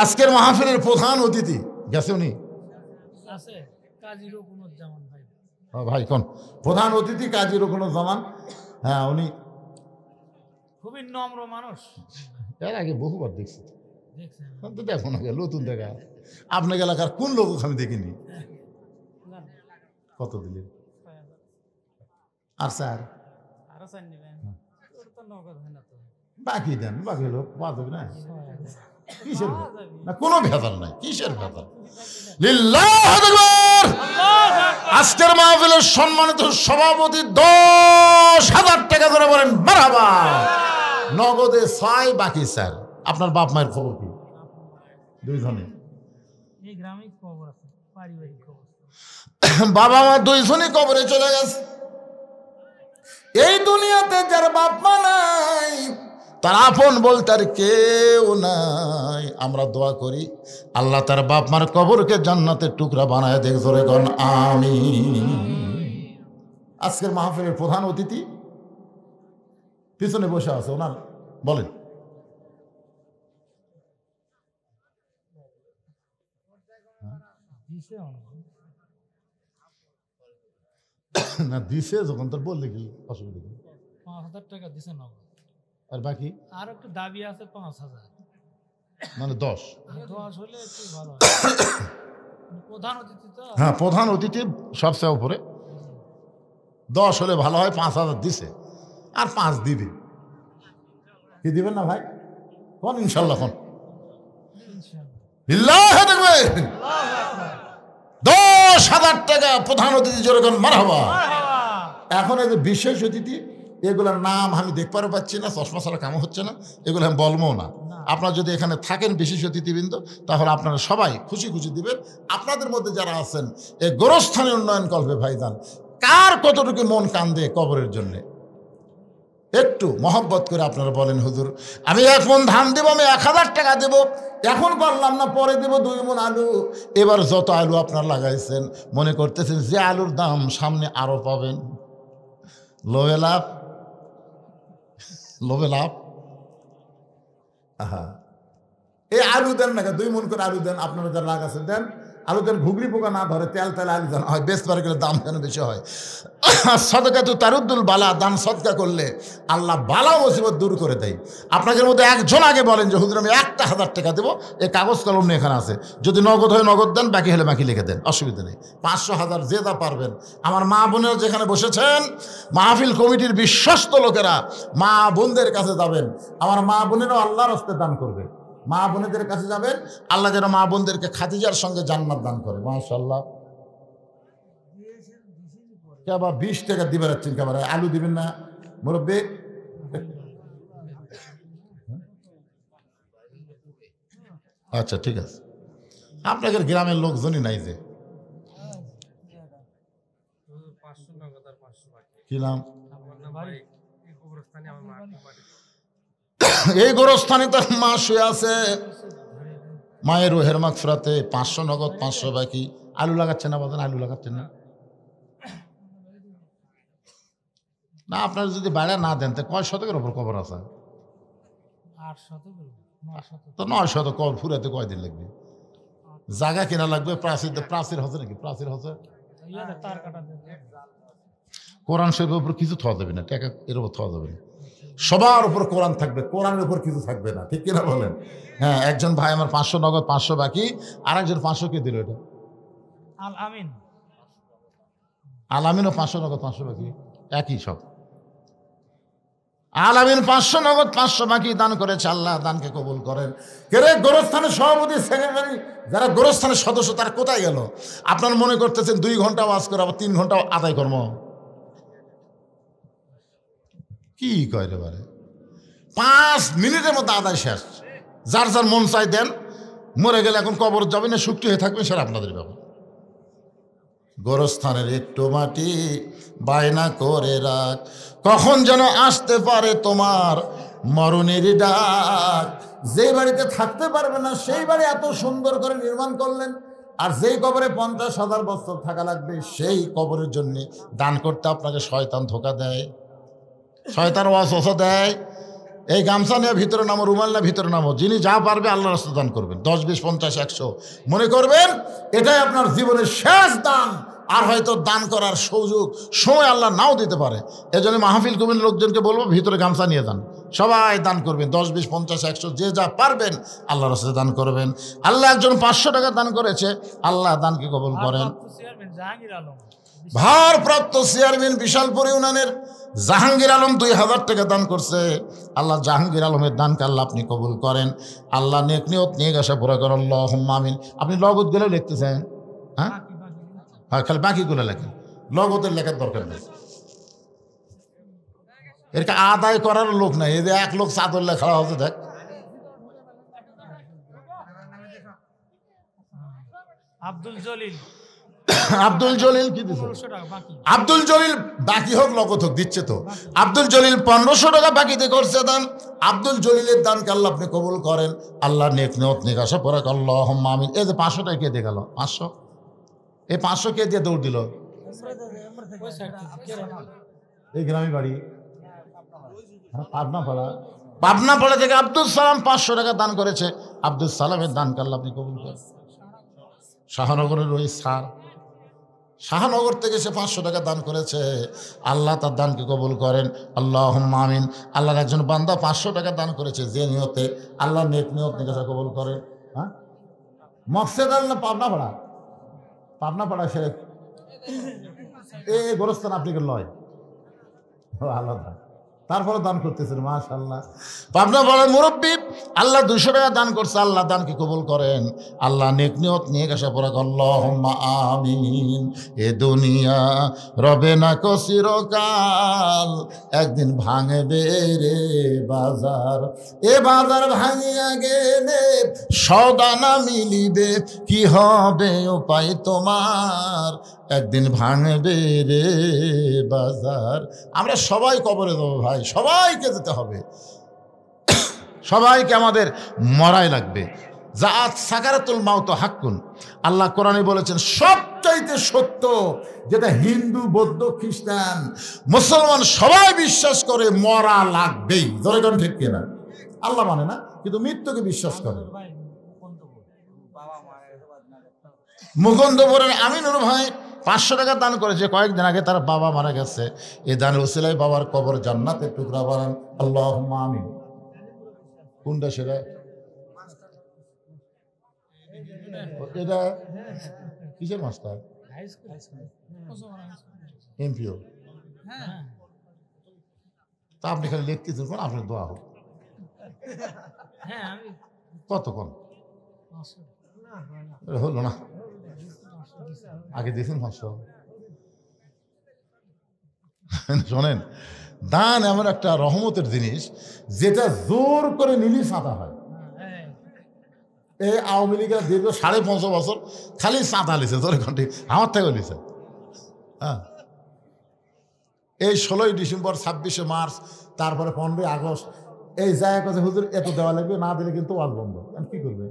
আজকের মাহফিলের প্রধান অতিথি গেছে উনি আছে কাজী রকুনুজ্জামান ভাই। ভাই কোন প্রধান অতিথি কাজী রকুনুজ্জামান। হ্যাঁ উনি খুবই নম্র মানুষ। এর আগে বহুবার দেখছি, দেখছেন তো দেখো না নতুন দেখা। আপনার এলাকার কোন লোক আমি দেখিনি। কত দিলেন? আর স্যার আরো চান নেবেন? ওর তো নগদ হয় না তো। বাকি দেন, বাকি লোক পাওয়া যাবে না। কিসের না কোনো ভেজাল নাই, কিসের ভেজাল? লিল্লাহু আকবার। আজকের মাহফিলের সম্মানিত সভাপতি 10,000 টাকা ধরে বলেন মারহাবা। নগদে 6 বাকি স্যার। আপনার বাপ মায়ের খবর কি? দুইজনে এই গ্রামে খবর আছে, পারিবারিক খবর। বাবা মা দুইজনই কবরে চলে গেছে। এই দুনিয়াতে যার বাপ মা নাই তার আপন বলতে আর কেউ নাই। আমরা দোয়া করি আল্লাহ তার বাপ মার কবরকে জান্নাতের টুকরা বানায় দেখ জোরে কোন আমিন। আজকের মাহফিলের প্রধান অতিথি পিছনে বসে আছে, ওনার বলেন। না দিছে যখন তোর বললে কি অসুবিধা কি? 5,000 টাকা দিছে নগদ। আর বাকি আর একটু দাবি আছে 5,000, মানে 10। 10 হলে একটু ভালো হয়। প্রধান অতিথি তো। হ্যাঁ প্রধান অতিথি সবচেয়ে উপরে। 10 হলে ভালো হয়। 5,000 দিছে আর 5 দিবে। কি দিবেন না ভাই? কোন ইনশাল্লাহ কোন বিল্লাহি তাকবীর। 10,000 টাকা প্রধান অতিথি জোরে কোন মারহাবা। এখন এই যে বিশেষ অতিথি এগুলোর নাম আমি দেখতে পাচ্ছি না, চশমা ছাড়া কাম হচ্ছে না, এগুলো আমি বলবো না। আপনারা যদি এখানে থাকেন বিশেষ অতিথিবৃন্দ তাহলে আপনারা সবাই খুশি খুশি দিবেন। আপনাদের মধ্যে যারা আছেন এই গোরস্থানের উন্নয়ন কল্পে ভাইজান কার কতটুকু মন কান্দে কবরের জন্য একটু মহব্বত করে আপনারা বলেন হুজুর আমি 1 মণ ধান দেব, আমি 1,000 টাকা দেব, এখন পারলাম না পরে দেব 2 মণ আলু। এবার যত আলু আপনার লাগাইছেন মনে করতেছেন যে আলুর দাম সামনে আরো পাবেন। লোভে লাভ, লোভে লাভ। আহা এই আলু দেন না, 2 মণ করে আলু দেন। আপনারা যারা লাগাচ্ছেন দেন আলু দেন, ঘুগলি পোকা না ধরে, তেল তেল আলু দেন হয়, বেশ পারে গেলে দাম যেন বেশি হয়। সদকা তো তারুদ্দুল বালা, দান সদকা করলে আল্লাহ বালা মুসিবত দূর করে দেয়। আপনাদের মধ্যে একজন আগে বলেন যে হুজুর আমি 1,000 টাকা দেবো, এই কাগজ কলম নিয়ে এখানে আছে, যদি নগদ হয় নগদ দেন, বাকি হলে বাকি লিখে দেন, অসুবিধা নেই। 500, 1000 যে যা পারবেন। আমার মা বোনেরা যেখানে বসেছেন মাহফিল কমিটির বিশ্বস্ত লোকেরা মা বোনদের কাছে যাবেন, আমার মা বোনেরাও আল্লাহর হস্তে দান করবে। মা বোনেদের কাছে যাবেন, আল্লাহ যেন মা বোনদেরকে খাদিজার সঙ্গে জান্নাত দান করে। মাশাআল্লাহ। কেবা 20 টাকা দিবে রাখছেন, কেবার আলু দিবেন না মুরব্বী? আচ্ছা ঠিক আছে, আপনাদের গ্রামের লোকজনই নাই যে। কি নাম? এই গোরস্থানে তার মা শুয়ে আছে, মায়ের রোহের মাগফিরাতে 500 নগদ, 500 বাকি। আলু লাগাচ্ছেন না বাজান? আলু লাগাচ্ছেন না? না আপনারা যদি বাড়া না দেন তো কয় শতকের ওপর কবর আছে? 800 তো 900 কবর ফুরাতে কয়দিন লাগবে? জায়গা কেনা লাগবে, প্রাচীর হচ্ছে নাকি? প্রাচীর হচ্ছে, কোরআন শরীফের উপর কিছু থাওয়া যাবে না, টাকা এর উপর থাওয়া যাবে না। সবার উপর কোরআন থাকবে, কোরআনের উপর কিছু থাকবে না, ঠিক কিনা বলেন? হ্যাঁ একজন ভাই আমার 500 নগদ, 500 বাকি। আর একজন 500 কে দিল? এটা আল আমিন। আল আমিনও 500 নগদ, 500 বাকি, একই সব। আল আমিন 500 নগদ, 500 বাকি দান করেছে। আল্লাহ দানকে কবুল করেন। কেরে গোরস্থানের সভাপতি, সেক্রেটারি, যারা গোরস্থানের সদস্য তারা কোথায় গেল? আপনার মনে করতেছেন 2 ঘন্টা ওয়াজ করে আবার 3 ঘন্টা আদায় কর্ম, কি কয় রে বারে? 5 মিনিটের মধ্যে আদায় শেষ। যার যার মন চাই দেন, মরে গেলে এখন কবর যাবে না, শুক্তি হয়ে থাকবে, সেটা আপনাদের ব্যাপার। গোরস্থানের একটু মাটি বায়না করে রাখ, কখন যেন আসতে পারে তোমার মরণের ডাক। যে বাড়িতে থাকতে পারবে না সেই বাড়ি এত সুন্দর করে নির্মাণ করলেন, আর যেই কবরে 50,000 বছর থাকা লাগবে সেই কবরের জন্য দান করতে আপনাকে শয়তান ধোকা দেয়, শয়তান ওয়াসওয়াসা দেয়। এই গামছা নিয়ে ভিতরে নামো, রুমাল নিয়ে ভিতরে নামো, যিনি যা পারবে আল্লাহর রাস্তায় দান করবেন। 10, 20, 50, 100 মনে করবেন এটাই আপনার জীবনের শেষ দান। আর হয়তো দান করার সুযোগ সময় আল্লাহ নাও দিতে পারে। এজন্য মাহফিল কমিটির লোকজনকে বলবো ভিতরে গামছা নিয়ে যান, সবাই দান করবেন। 10, 20, 50, 100 যে যা পারবেন আল্লাহর রাস্তায় দান করবেন। আল্লাহ একজন 500 টাকা দান করেছে, আল্লাহ দানকে কবুল করেন। ভারপ্রাপ্ত চেয়ারম্যান বিশালপুর ইউনিয়নের জাহাঙ্গীর আলম 2000 টাকা দান করছে। আল্লাহ জাহাঙ্গীর আলমের দানকে আল্লাহ আপনি কবুল করেন। আল্লাহ নেক নিয়ত নিয়ে গেছে পুরা করেন, আল্লাহুম্মা আমিন। আপনি লগত গেলেও লিখতেছেন, হ্যাঁ হ্যাঁ, খালি বাকিগুলো লেখেন, লগতের লেখার দরকার নেই। এরকে আদায় করার লোক নাই। এই যে এক লোক চাদর লেখা হচ্ছে, দেখ আব্দুল জলিল, আব্দুল জলিল কি দিচ্ছে? আব্দুল জলিল বাকি হোক লগত হোক দিচ্ছে তো। আব্দুল জলিল 1500 টাকা বাকিতে করছে দান। আব্দুল জলিলের দানকে আল্লাহ আপনি কবুল করেন। আল্লাহ নেক নিয়ত নিয়ে আসা পরে আল্লাহুম্মা আমিন। এই যে 500 টাকা কে দিয়ে গেল? 500, এই 500 কে দিয়ে দৌড় দিল? এই গ্রামে বাড়ি পাবনাপাড়া থেকে আব্দুল সালাম 500 টাকা দান করেছে। আব্দুল সালামের দানকে আল্লাহ আপনি কবুল করেন। শাহনগরের ওই স্যার, শাহনগর থেকে সে 500 টাকা দান করেছে। আল্লাহ তার দানকে কবুল করেন, আল্লাহুম্মা আমিন। আল্লাহর একজন বান্দা 500 টাকা দান করেছে, যে নিয়তে আল্লাহ নেক নিয়ত নিকাশা কবুল করেন। হ্যাঁ, মকসেদ আল্লাহ পাবনাপাড়া, পাবনাপাড়া সে এই গোরস্থান আপনি লয় আলাদা, তারপরে দান করতেছেন, মাশাআল্লাহ। পাবনা পাড়ার মুরব্বী আল্লাহ 200 টাকা দান করছে, আল্লাহ দানকে কবুল করেন। আল্লাহ নেক নিয়ত নিয়ে গেছে পরে আল্লাহুম্মা আমিন। এ দুনিয়া রবে না কো চিরকাল, একদিন ভাঙবে রে বাজার। এ বাজার ভাঙিয়া গেলে সদা না মিলিবে, কি হবে উপায় তোমার, একদিন ভাঙবে রে বাজার। আমরা সবাই কবরে দেবো ভাই, সবাইকে যেতে হবে, সবাইকে আমাদের মরাই লাগবে। জাআত সাকারাতুল মাউত হাক্কুন। আল্লাহ কোরআনে বলেছেন সবচাইতে সত্য, যেটা হিন্দু, বৌদ্ধ, খ্রিস্টান, মুসলমান সবাই বিশ্বাস করে মরা লাগবেই। ধরে কোন ঠিক কিনা? আল্লাহ মানে না, কিন্তু মৃত্যুকে বিশ্বাস করে। মুকুন্দপুরের আমিনুর ভাই 500 টাকা দান করেছে। কয়েকদিন আগে তার বাবা মারা গেছে। এই দানের উসিলায় বাবার কবর জান্নাতের টুকরা বানান, আল্লাহুম্মা আমিন। কোনটা সেটা? এটা কিসের মাস্টার? এমপিও। তা আপনি খালি লিখতেছেন, কোন আপনার দোয়া হোক। কতক্ষণ হলো না? আগে দিয়েছেন 500। শোনেন, দান এমন একটা রহমতের জিনিস যেটা জোর করে নিলি সাদা হয়। এই আওয়ামী লীগের দীর্ঘ 5.5 বছর খালি চাঁদা লিছে, জোরে ঘন্টি আমার থেকেও লিছে। হ্যাঁ, এই 16ই ডিসেম্বর, 26শে মার্চ, তারপরে 15ই আগস্ট, এই জায়গা কাছে হুজুর এত দেওয়া লাগবে, না দিলে কিন্তু ওয়াজ বন্ধ। কি করবে?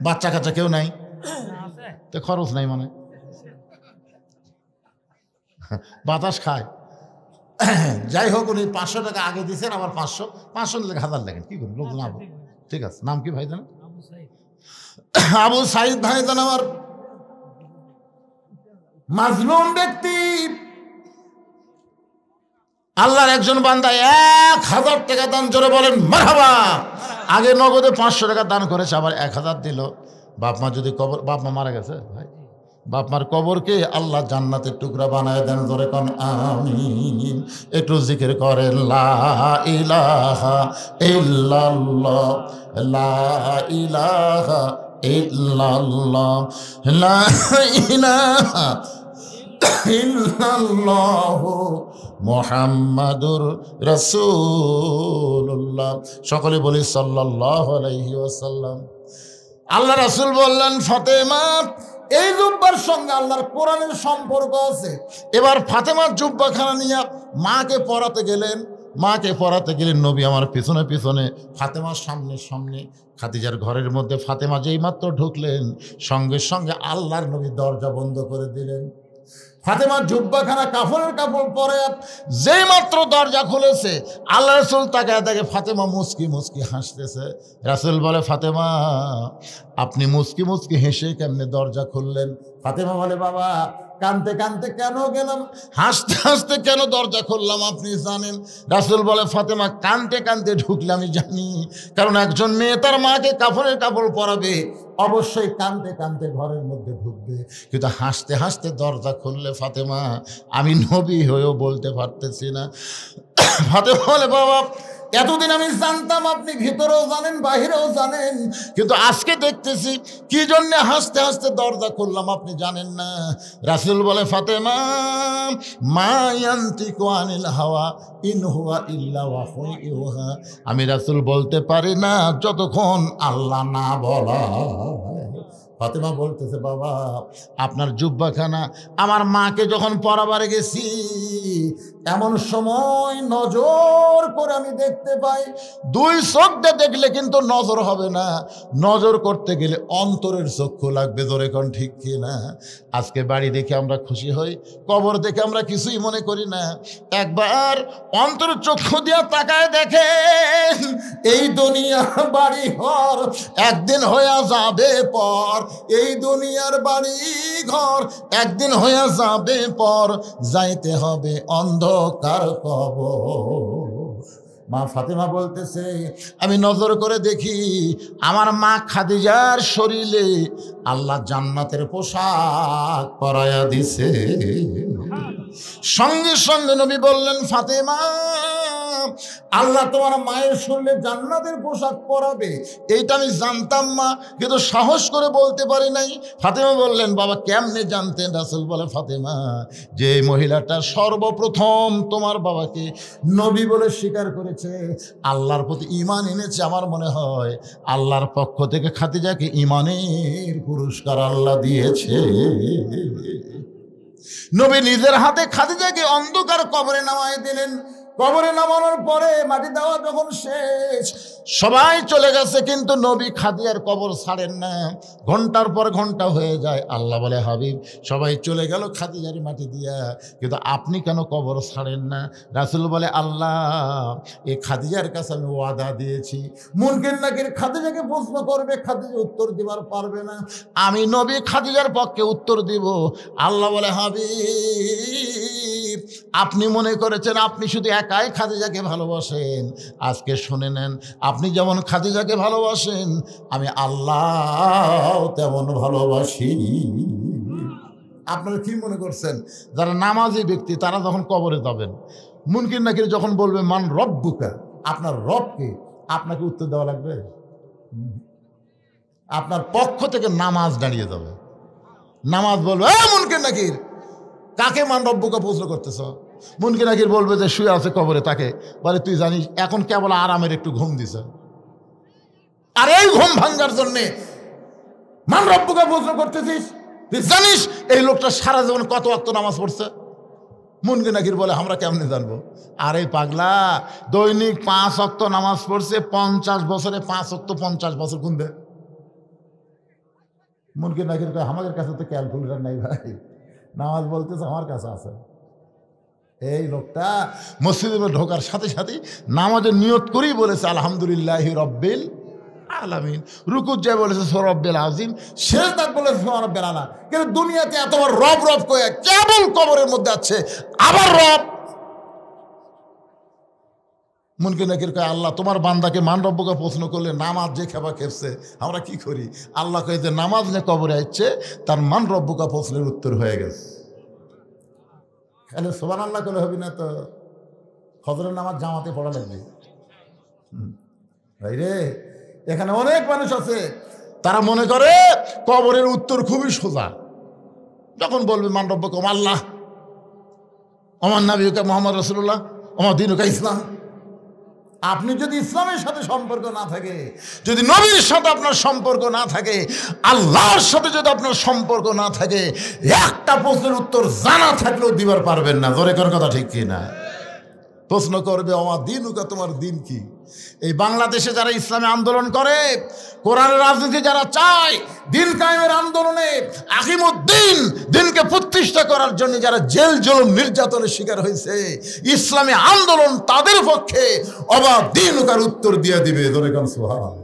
বাচ্চা কাচ্চা কেউ নাই তো খরচ নাই, মানে বাতাস খায়। যাই হোক, উনি 500 টাকা আগে দিয়েছেন, আবার 500 নিলে 1000 লাগেন। কি করবেন? লোকজন আবু, ঠিক আছে। নাম কি ভাই জানেন? আবু সাইদ ভাই জান, আমার মাজলুম ব্যক্তি। আল্লাহর একজন বান্দা 1000 টাকা দান, জোরে বলেন মারহাবা। আগে নগদে 500 টাকা দান করেছে, আবার 1000 দিল। বাপ মা যদি কবর, বাপ মা মারা গেছে ভাই, বাপ মার কবরকে আল্লাহ জান্নাতের টুকরা বানায় দেন, জোরে কোন আমিন। একটু জিকির করেন লা ইলাহা ইল্লাল্লাহ, লা ইলাহা ইল্লাল্লাহ, লা ইলাহা ইল্লাল্লাহু মুহাম্মাদুর রাসূলুল্লাহ। সকলে বলি সাল্লাল্লাহু আলাইহি ওয়াসাল্লাম। আল্লাহ রাসূল বললেন, ফাতেমা এই জুব্বার সঙ্গে আল্লাহর কোরআনের সম্পর্ক আছে। এবার ফাতেমার জুব্বাখানা নিয়ে মাকে পরাতে গেলেন। মাকে পরাতে গেলেন নবী আমার পিছনে পিছনে, ফাতেমার সামনে সামনে। খাদিজার ঘরের মধ্যে ফাতেমা যেই মাত্র ঢুকলেন, সঙ্গে সঙ্গে আল্লাহর নবী দরজা বন্ধ করে দিলেন। ফাতেমার জুব্বাখানা কাপড়ের কাপড় পরে যেই মাত্র দরজা খুলেছে, আল্লাহ রাসূল তাকায় দেখে ফাতেমা মুচকি মুচকি হাসতেছে। রাসূল বলে, ফাতেমা আপনি মুচকি মুচকি হেসে কেমনে দরজা খুললেন? ফাতেমা বলে, বাবা কানতে কানতে কেন গেলাম, হাসতে হাসতে কেন দরজা খুললাম আপনি জানেন? রাসূল বলে, ফাতেমা কানতে কানতে ঢুকলে আমি জানি, কারণ একজন মেয়ে তার মাকে কাপড়ের কাপড় পরাবে, অবশ্যই কানতে কানতে ঘরের মধ্যে ঢুকবে, কিন্তু হাসতে হাসতে দরজা খুললে ফাতেমা আমি নবী হয়েও বলতে পারতেছি না। ফাতেমা বলে, বাবা এতদিন আমি জানতাম আপনি ভিতরেও জানেন বাহিরেও জানেন, কিন্তু আজকে দেখতেছি কি জন্য হাসতে হাসতে দরজা খুললাম আপনি জানেন না। রাসূল বলে, ফাতেমা মা ইয়ান্তিকু আনিল হাওয়া ইন হুয়া ইল্লা ওয়াহয়ুন ইউহা, আমি রাসূল বলতে পারি না যতক্ষণ আল্লাহ না বলা। ফাতেমা বলতেছে, বাবা আপনার জুব্বাখানা আমার মাকে যখন পরাবারে গেছি, এমন সময় নজর করে আমি দেখতে পাই, দুই চোখ দিয়ে দেখলে কিন্তু নজর হবে না, নজর করতে গেলে অন্তরের চক্ষু লাগবে। জোরে কোন ঠিক কি না? আজকে বাড়ি দেখে আমরা খুশি হই, কবর দেখে আমরা কিছুই মনে করি না। একবার অন্তরের চক্ষু দিয়ে তাকায় দেখেন, এই দুনিয়া বাড়ি ঘর একদিন হয়ে যাবে পর, এই দুনিয়ার বাড়ি ঘর একদিন হয়ে যাবে পর, যাইতে হবে অন্ধকার কবর। মা ফাতেমা বলতেছে, আমি নজর করে দেখি আমার মা খাদিজার শরীরে আল্লাহ জান্নাতের পোশাক পরায়া দিছে। সঙ্গে সঙ্গে নবী বললেন, ফাতেমা আল্লাহ তোমার মায়ের শরীরে জান্নাতের পোশাক পরাবে, এইটা আমি জানতাম মা, কিন্তু সাহস করে বলতে পারি নাই। ফাতেমা বললেন, বাবা কেমনে জানতেন? রাসূল বলে, ফাতেমা যে মহিলাটা সর্বপ্রথম তোমার বাবাকে নবী বলে স্বীকার করেছে, আল্লাহর প্রতি ঈমান এনেছে, আমার মনে হয় আল্লাহর পক্ষ থেকে খাদিজাকে ঈমানের পুরস্কার আল্লাহ দিয়েছে। নবী নিজের হাতে খাদিজাকে অন্ধকার কবরে নামায় দিলেন। কবরে নামানোর পরে মাটি দেওয়া যখন শেষ, সবাই চলে গেছে, কিন্তু নবী খাদিজার কবর ছাড়েন না। ঘন্টার পর ঘন্টা হয়ে যায়। আল্লাহ বলে, হাবিব সবাই চলে গেল খাদিজার মাটি দিয়া, কিন্তু আপনি কেন কবর ছাড়েন না? রাসূল বলে, আল্লাহ এই খাদিজার কাছে আমি ওয়াদা দিয়েছি, মুনকির নাকির খাদিজাকে প্রশ্ন করবে, খাদিজা উত্তর দিবার পারবে না, আমি নবী খাদিজার পক্ষে উত্তর দিব। আল্লাহ বলে, হাবিব আপনি মনে করেছেন আপনি শুধু একাই খাদিজাকে ভালোবাসেন, আজকে শুনে নেন, আপনি যেমন খাদিজাকে ভালোবাসেন আমি আল্লাহ তেমন ভালোবাসি। আপনারা কি মনে করছেন যারা নামাজি ব্যক্তি তারা যখন কবরে যাবেন, মুনকির নাকির যখন বলবে মান রব্বুকা, আপনার রবকে, আপনাকে উত্তর দেওয়া লাগবে? আপনার পক্ষ থেকে নামাজ দাঁড়িয়ে যাবে, নামাজ বলবে, মুনকির নাকির কাকে মান রব্বুকা প্রশ্ন করতেছ? মুনকির নাকির বলবে যে শুয়ে আছে কবরে, তাকে বলে, তুই জানিস এখন কেবল আরামের একটু ঘুম দিছে, আর এই ঘুম ভাঙ্গার জন্যে মান রব্বুকা প্রশ্ন করতেছিস? তুই জানিস এই লোকটা সারা জীবন কত ওয়াক্ত নামাজ পড়ছে? মুনকির নাকির বলে, আমরা কেমনে জানবো? আরে পাগলা, দৈনিক 5 ওয়াক্ত নামাজ পড়ছে, 50 বছরে 5 ওয়াক্ত 50 বছর গুনবে। মুনকির নাকির কয়, আমাদের কাছে তো ক্যালকুলেটার নাই ভাই, নামাজ বলতেছে আমার কাছে আছে। এই লোকটা মসজিদে ঢোকার সাথে সাথে নামাজের নিয়ত করেই বলেছে আলহামদুলিল্লাহি রব্বিল আলামিন, রুকুত যায় বলেছে রব্বিল আযীম, সিজদাত বলেছে রব্বিল আলা। কিন্তু দুনিয়াতে এতবার রব রব কয়ে কেবল কবরের মধ্যে আছে, আবার রব। মুনকির নাকির কয়, আল্লাহ তোমার বান্দাকে মান রব্বকে প্রশ্ন করলে নামাজ যে খেপা খেপছে, আমরা কি করি? আল্লাহ কয়ে যে নামাজ নিয়ে কবরে আসছে, তার মান রব্বকা প্রশ্নের উত্তর হয়ে গেছে। তাহলে সুবহানাল্লাহ করলে হবি না তো, ফজরের নামাজ জামাতে পড়া লাগবে। ভাই রে, এখানে অনেক মানুষ আছে তারা মনে করে কবরের উত্তর খুবই সোজা। যখন বলবে মান রব্বুকা আল্লাহ, আমার নবীকা মুহাম্মদ রাসূলুল্লাহ, আমার দীনুকা ইসলাম, আপনি যদি ইসলামের সাথে সম্পর্ক না থাকে, যদি নবীর সাথে আপনার সম্পর্ক না থাকে, আল্লাহর সাথে যদি আপনার সম্পর্ক না থাকে, একটা প্রশ্নের উত্তর জানা থাকলেও দিবার পারবেন না। জোরে কর কথা ঠিক কি না? প্রশ্ন করবে আমার দিন উকা, তোমার দিন কি? এই বাংলাদেশে যারা ইসলামে আন্দোলন করে, কোরআনের রাজনীতি যারা চায়, দিন কায়েমের আন্দোলনে আকিমুদ্দিন দিনকে প্রতিষ্ঠা করার জন্য যারা জেল জুলুম নির্যাতনের শিকার হয়েছে, ইসলামী আন্দোলন তাদের পক্ষে অবাধ দিন উকার উত্তর দিয়ে দিবে। ধরে কারণ সুবহানাল্লাহ।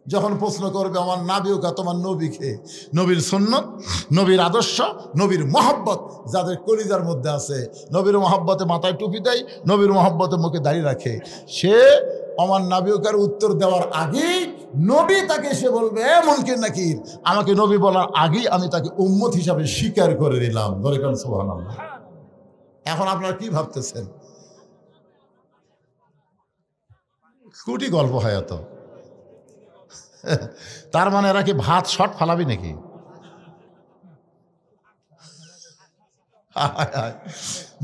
যখন প্রশ্ন করবে আমার নাবিউকা, তোমার নবীকে, নবীর সুন্নত, নবীর আদর্শ, নবীর মহব্বত যাদের কলিজার মধ্যে আছে, নবীর মহব্বতে মাথায় টুপি দেয়, নবীর মহব্বতে মুখে দাঁড়িয়ে রাখে, সে আমার নাবিউকার উত্তর দেওয়ার আগেই নবী তাকে সে বলবে, এ মুনকির নাকির, আমাকে নবী বলার আগেই আমি তাকে উম্মত হিসাবে স্বীকার করে নিলাম। ধরে কারণ সুবহানাল্লাহ। এখন আপনারা কি ভাবতেছেন? কুটি গল্প হয় এত। তার মানে এরা কি ভাত শর্ট ফালাবি নাকি?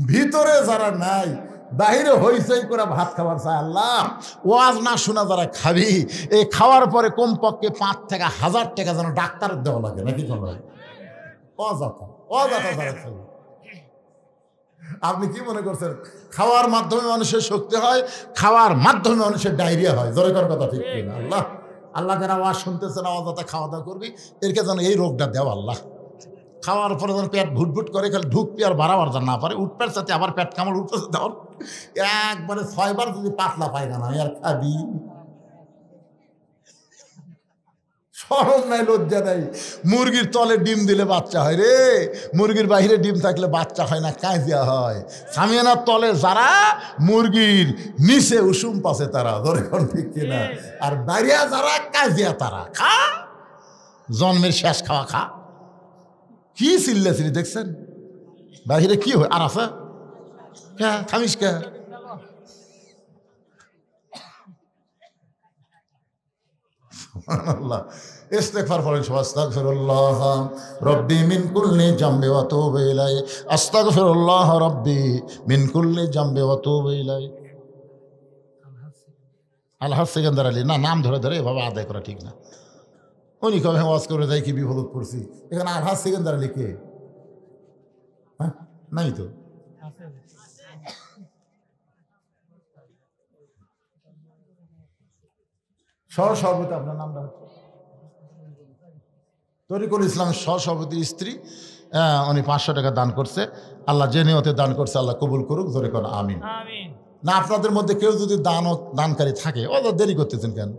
ভিতরে যারা নাই, বাহিরে হইচই করে ভাত খাবার চায়। আল্লাহ, ওয়াজ না শোনা যারা খাবি, এই খাওয়ার পরে কমপক্ষে 5 থেকে 1000 টাকা যেন ডাক্তারের দেওয়া লাগে নাকি? অযথা অযথা যারা খাবি। আপনি কি মনে করছেন খাওয়ার মাধ্যমে মানুষের শক্তি হয়, খাওয়ার মাধ্যমে মানুষের ডায়রিয়া হয়? জোরে করার কথা ঠিক না? আল্লাহ, আল্লাহ যারা আওয়াজ শুনতেছে না, অযথা খাওয়া দাওয়া করবি, এরকে যেন এই রোগটা দেওয়া। আল্লাহ, খাওয়ার পরে যেন পেট ভুটভুট করে, খালি ঢুকবি আর বাড়াবার যেন না পারে, উঠপের সাথে আবার পেট কামড় উঠতেছে দেওয়ার, একবারে 6 বার যদি পাতলা পায়খানা আর খাবি, শরম নাই, লজ্জা নাই। মুরগির তলে ডিম দিলে বাচ্চা হয় রে, মুরগির বাহিরে ডিম থাকলে বাচ্চা হয় না, কাজিয়া হয়। সামিয়ানার তলে যারা, মুরগির নিচে উষুম পাশে তারা। ধরে কোন ঠিক কিনা? আর দাঁড়িয়া যারা, কাজিয়া তারা। খা, জন্মের শেষ খাওয়া খা। কি চিল্লাছিলি দেখছেন? বাহিরে কি হয়? আর আছে থামিস কে? আল্লাহ, ইস্তেগফার পড়েন সবাই। আস্তাগফিরুল্লাহ রব্বি মিন কুল্লি জামবি ওয়া আতুবু ইলাইহি, আস্তাগফিরুল্লাহ রব্বি মিন কুল্লি জামবি ওয়া আতুবু ইলাইহি। আলহাজ সেকেন্দার আলী, না নাম ধরে ধরে এভাবে আদায় করা ঠিক না। উনি কবে ওয়াজ করে যাই কি বিপদ পড়ছি। এখানে আলহাজ সেকেন্দার আলী কে? হ্যাঁ, নাই তো। সহসভাপতি, আপনার নামটা? তরিকুল ইসলাম সহসভাপতির স্ত্রী। উনি 500 টাকা দান করছে। আল্লাহ যে নিয়তে দান করছে আল্লাহ কবুল করুক। জোরে কোন আমিন। না আপনাদের মধ্যে কেউ যদি দানকারী থাকে, ওদের দেরি করতেছেন কেন?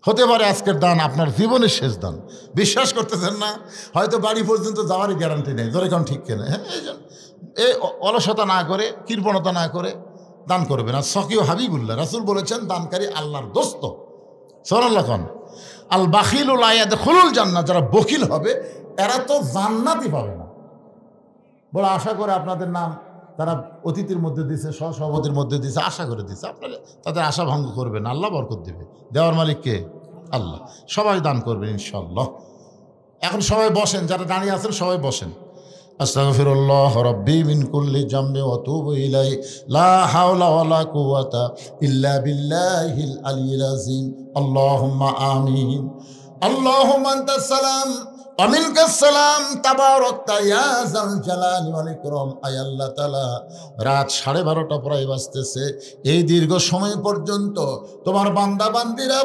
হতে পারে আজকের দান আপনার জীবনের শেষ দান। বিশ্বাস করতেছেন না? হয়তো বাড়ি পর্যন্ত যাওয়ারই গ্যারান্টি নেই। জোরে কোন ঠিক কেনা? হ্যাঁ, এই অলসতা না করে, কৃপণতা না করে দান করবে না। সকিও হাবিবুল্লাহ রাসূল বলেছেন, দানকারী আল্লাহর দোস্ত। সুবহানাল্লাহ। আল বাখিলুল লা ইয়াদখুলুল জান্নাহ, যারা বখিল হবে এরা তো জান্নাতই পাবে না। বড় আশা করে আপনাদের নাম তারা অতিথির মধ্যে দিছে, সহসভাপতির মধ্যে দিছে, আশা করে দিছে। আপনারা তাদের আশা ভঙ্গ করবেন, আল্লাহ বরকত দিবে। দেওয়ার মালিক কে? আল্লাহ। সবাই দান করবেন ইনশাআল্লাহ। এখন সবাই বসেন, যারা দাঁড়িয়ে আছেন সবাই বসেন। আস্তাগফিরুল্লাহ রব্বি মিন কুল্লি জামবি ওয়া আতুবু ইলাইহি, লা হাওলা ওয়ালা কুওয়াতা ইল্লা বিল্লাহিল আলিয়্যিল আযীম। আল্লাহুম্মা আমিন। আল্লাহুম্মা আনতাস সালাম ওয়া মিনকাস সালাম, তাবারাকতা ইয়া যাল জালালি ওয়াল ইকরাম। আয় আল্লাহ তাআলা, রাত 12:30 প্রায় বাজতেছে। এই দীর্ঘ সময় পর্যন্ত তোমার বান্দা বান্দিরা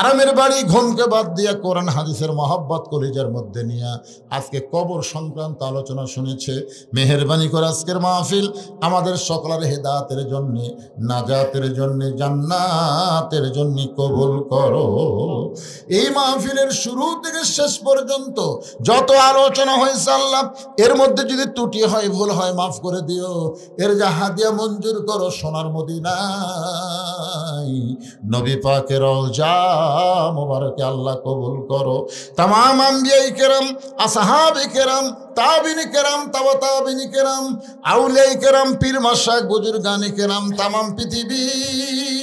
আরামের বাড়ি ঘুমকে বাদ দিয়া কোরআন হাদিসের মহব্বত কলিজার মধ্যে নিয়ে আজকে কবর সংক্রান্ত আলোচনা শুনেছে। মেহেরবানি করে আজকের মাহফিল আমাদের সকলের হেদায়েতের জন্য, নাজাতের জন্য, জান্নাতের জন্য কবুল করো। এই মাহফিলের শুরু থেকে শেষ পর্যন্ত যত আলোচনা হয়েছে আল্লাহ, এর মধ্যে যদি ত্রুটি হয়, ভুল হয়, মাফ করে দিও। এর যা হাদিয়া মঞ্জুর করো সোনার মদিনায়, নবী পাকের রওজা মুবারকে আল্লাহ কবুল করো। তামাম আম্বিয়ায়ে কেরাম, আসহাবে কেরাম, তাবিনী কেরাম, তাবিনী কেরাম, আউলিয়ায়ে কেরাম, পীর মাশায়েখ, বুজুর্গানে কেরাম, তামাম পৃথিবীর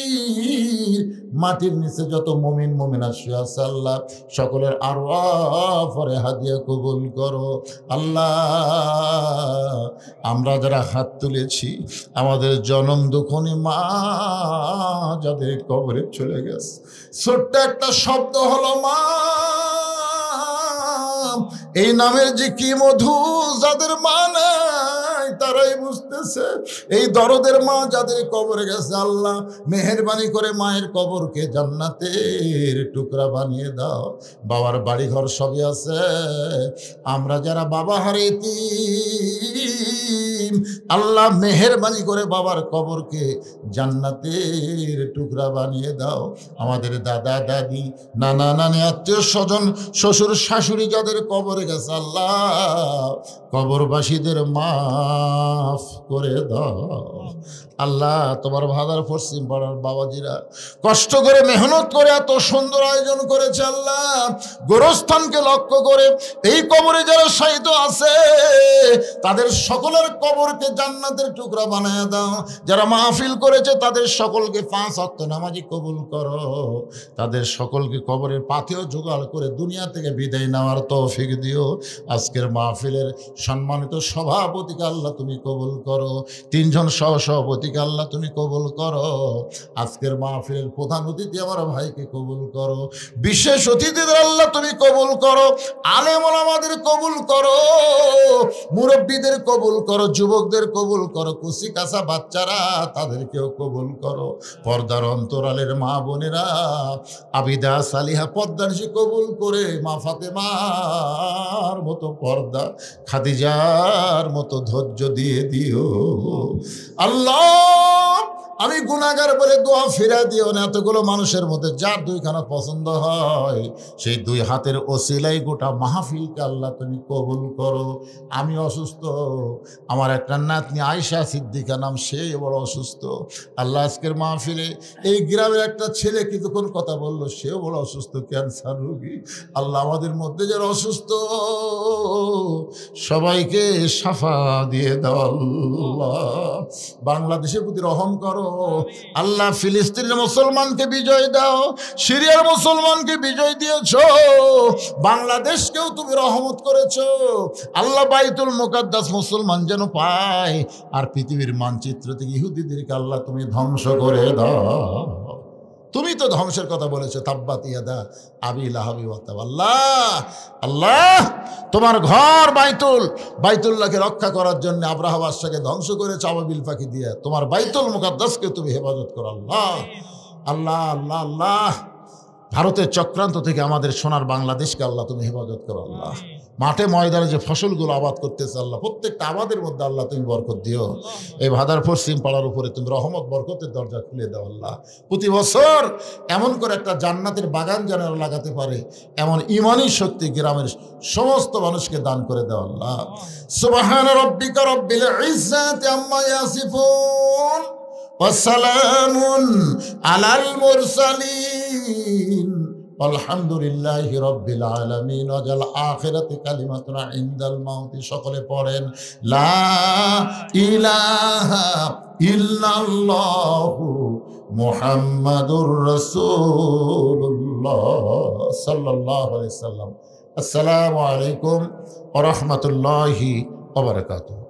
মাটির নিচে যত মুমিন মুমিনা শুয়ে আছে আল্লাহ সকলের আরওয়াহ পরে হাদিয়া কবুল করো আল্লাহ। আমরা যারা হাত তুলেছি আমাদের জনম দুঃখনী মা যাদের কবরে চলে গেছে, ছোট্ট একটা শব্দ হলো মা, এই নামের যে কি মধু, যাদের মা নাই তারাই বুঝতেছে। এই দরদের মা যাদের কবরে গেছে আল্লাহ মেহেরবানি করে মায়ের কবরকে জান্নাতের টুকরা বানিয়ে দাও। বাবার বাড়ি ঘর সবই আছে, আমরা যারা বাবা হারাইছি আল্লাহ মেহেরবানি করে বাবার কবরকে জান্নাতের টুকরা বানিয়ে দাও। আমাদের দাদা দাদি নানা নানি আত্মীয় স্বজন শ্বশুর শাশুড়ি যাদের কবরে গেছে আল্লাহ কবরবাসীদের মাফ করে দাও আল্লাহ। তোমার ভাদার পশ্চিম পাড়ার বাবাজিরা কষ্ট করে মেহনত করে এত সুন্দর আয়োজন করেছে আল্লাহ, গোরস্থানকে লক্ষ্য করে এই কবরে যারা শায়িত আছে তাদের সকলের কবরকে জান্নাতের টুকরা বানায় দাও। যারা মাহফিল করেছে তাদের সকলকে 5 ওয়াক্ত নামাজি কবুল করো, তাদের সকলকে কবরের পাথেও জোগাড় করে দুনিয়া থেকে বিদায় নেওয়ার তৌফিক দিও। আজকের মাহফিলের সম্মানিত সভাপতিকে আল্লাহ তুমি কবুল করো, 3 জন সহসভাপতিকে আল্লাহ তুমি কবুল করো। আজকের মাহফিলের প্রধান অতিথি আমার ভাইকে কবুল করো, বিশেষ অতিথিদের আল্লাহ তুমি কবুল করো, আলেম ওলামাদের কবুল করো, মুরব্বীদের কবুল করো, যুবকদের কবুল করো, কুচি কাঁচা বাচ্চারা তাদেরকেও কবুল করো। পর্দার অন্তরালের মা বোনেরা আবিদা সালিহা পদ্মানিসি কবুল করে মা ফাতেমার মতো পর্দা, খাদিজার মতো ধৈর্য দিয়ে দিও আল্লাহ। আমি গুনাহগার বলে দোয়া ফিরা দিও না। এতগুলো মানুষের মধ্যে যার 2খানা পছন্দ হয় সেই 2 হাতের ওসিলাই গোটা মাহফিলকে আল্লাহ তুমি কবুল করো। আমি অসুস্থ, আমার একটা নাতনি আয়েশা সিদ্দিকা নাম, সে বড় অসুস্থ আল্লাহ। আজকের মাহফিলে এই গ্রামের একটা ছেলে কিছুক্ষণ কথা বললো, সেও বড় অসুস্থ, ক্যান্সার রোগী আল্লাহ। আমাদের মধ্যে যারা অসুস্থ সবাইকে শাফা দিয়ে দাও আল্লাহ। বাংলাদেশের প্রতি রহম করো আল্লাহ। ফিলিস্তিনের মুসলমানকে বিজয় দাও, সিরিয়ার মুসলমানকে বিজয় দিয়েছ, বাংলাদেশকেও তুমি রহমত করেছো আল্লাহ। বাইতুল মুকাদ্দাস মুসলমান যেন পায়, আর পৃথিবীর মানচিত্র থেকে ইহুদিদেরকে আল্লাহ তুমি ধ্বংস করে দাও। তুমি তো ধ্বংসের কথা বলেছো, তাব্বাত ইয়াদা আবি লাহাবি ওয়া তাব। আল্লাহ আল্লাহ তোমার ঘর বাইতুল্লাহকে রক্ষা করার জন্য আব্রাহা বাদশাকে ধ্বংস করেছো আবাবিল পাখি দিয়ে, তোমার বাইতুল মুকাদ্দাসকে তুমি হেফাজত করো আল্লাহ। আল্লাহ আল্লাহ আল্লাহ ভারতের চক্রান্ত থেকে আমাদের সোনার বাংলাদেশকে আল্লাহ তুমি হেফাজত করো আল্লাহ। মাঠে ময়দানে যে ফসলগুলো আবাদ করতেছে আল্লাহ প্রত্যেকটা আবাদের মধ্যে আল্লাহ তুমি বরকত দিও। এই ভাদার পশ্চিম পাড়ার উপরে তুমি রহমত বরকতের দরজা খুলে দাও আল্লাহ। প্রতি বছর এমন করে একটা জান্নাতের বাগান যেন লাগাতে পারে এমন ঈমানি শক্তি গ্রামের সমস্ত মানুষকে দান করে দাও আল্লাহ। সুবহান রাব্বিকা রব্বিল ইজ্জাতি আম্মা ইয়াসিফুন ওয়া সালামুন আলাল মুরসালিন আলহামদুলিল্লাহি রাব্বিল আলামিন। ওয়াজাল আখিরাতি কালিমাতুনা ইনদাল মাউতি। সকলে পড়েন লা ইলাহা ইল্লাল্লাহু মুহাম্মাদুর রাসূলুল্লাহ সাল্লাল্লাহু আলাইহি সাল্লাম। আসসালামু আলাইকুম ওয়া রাহমাতুল্লাহি ওয়া বারাকাতুহু।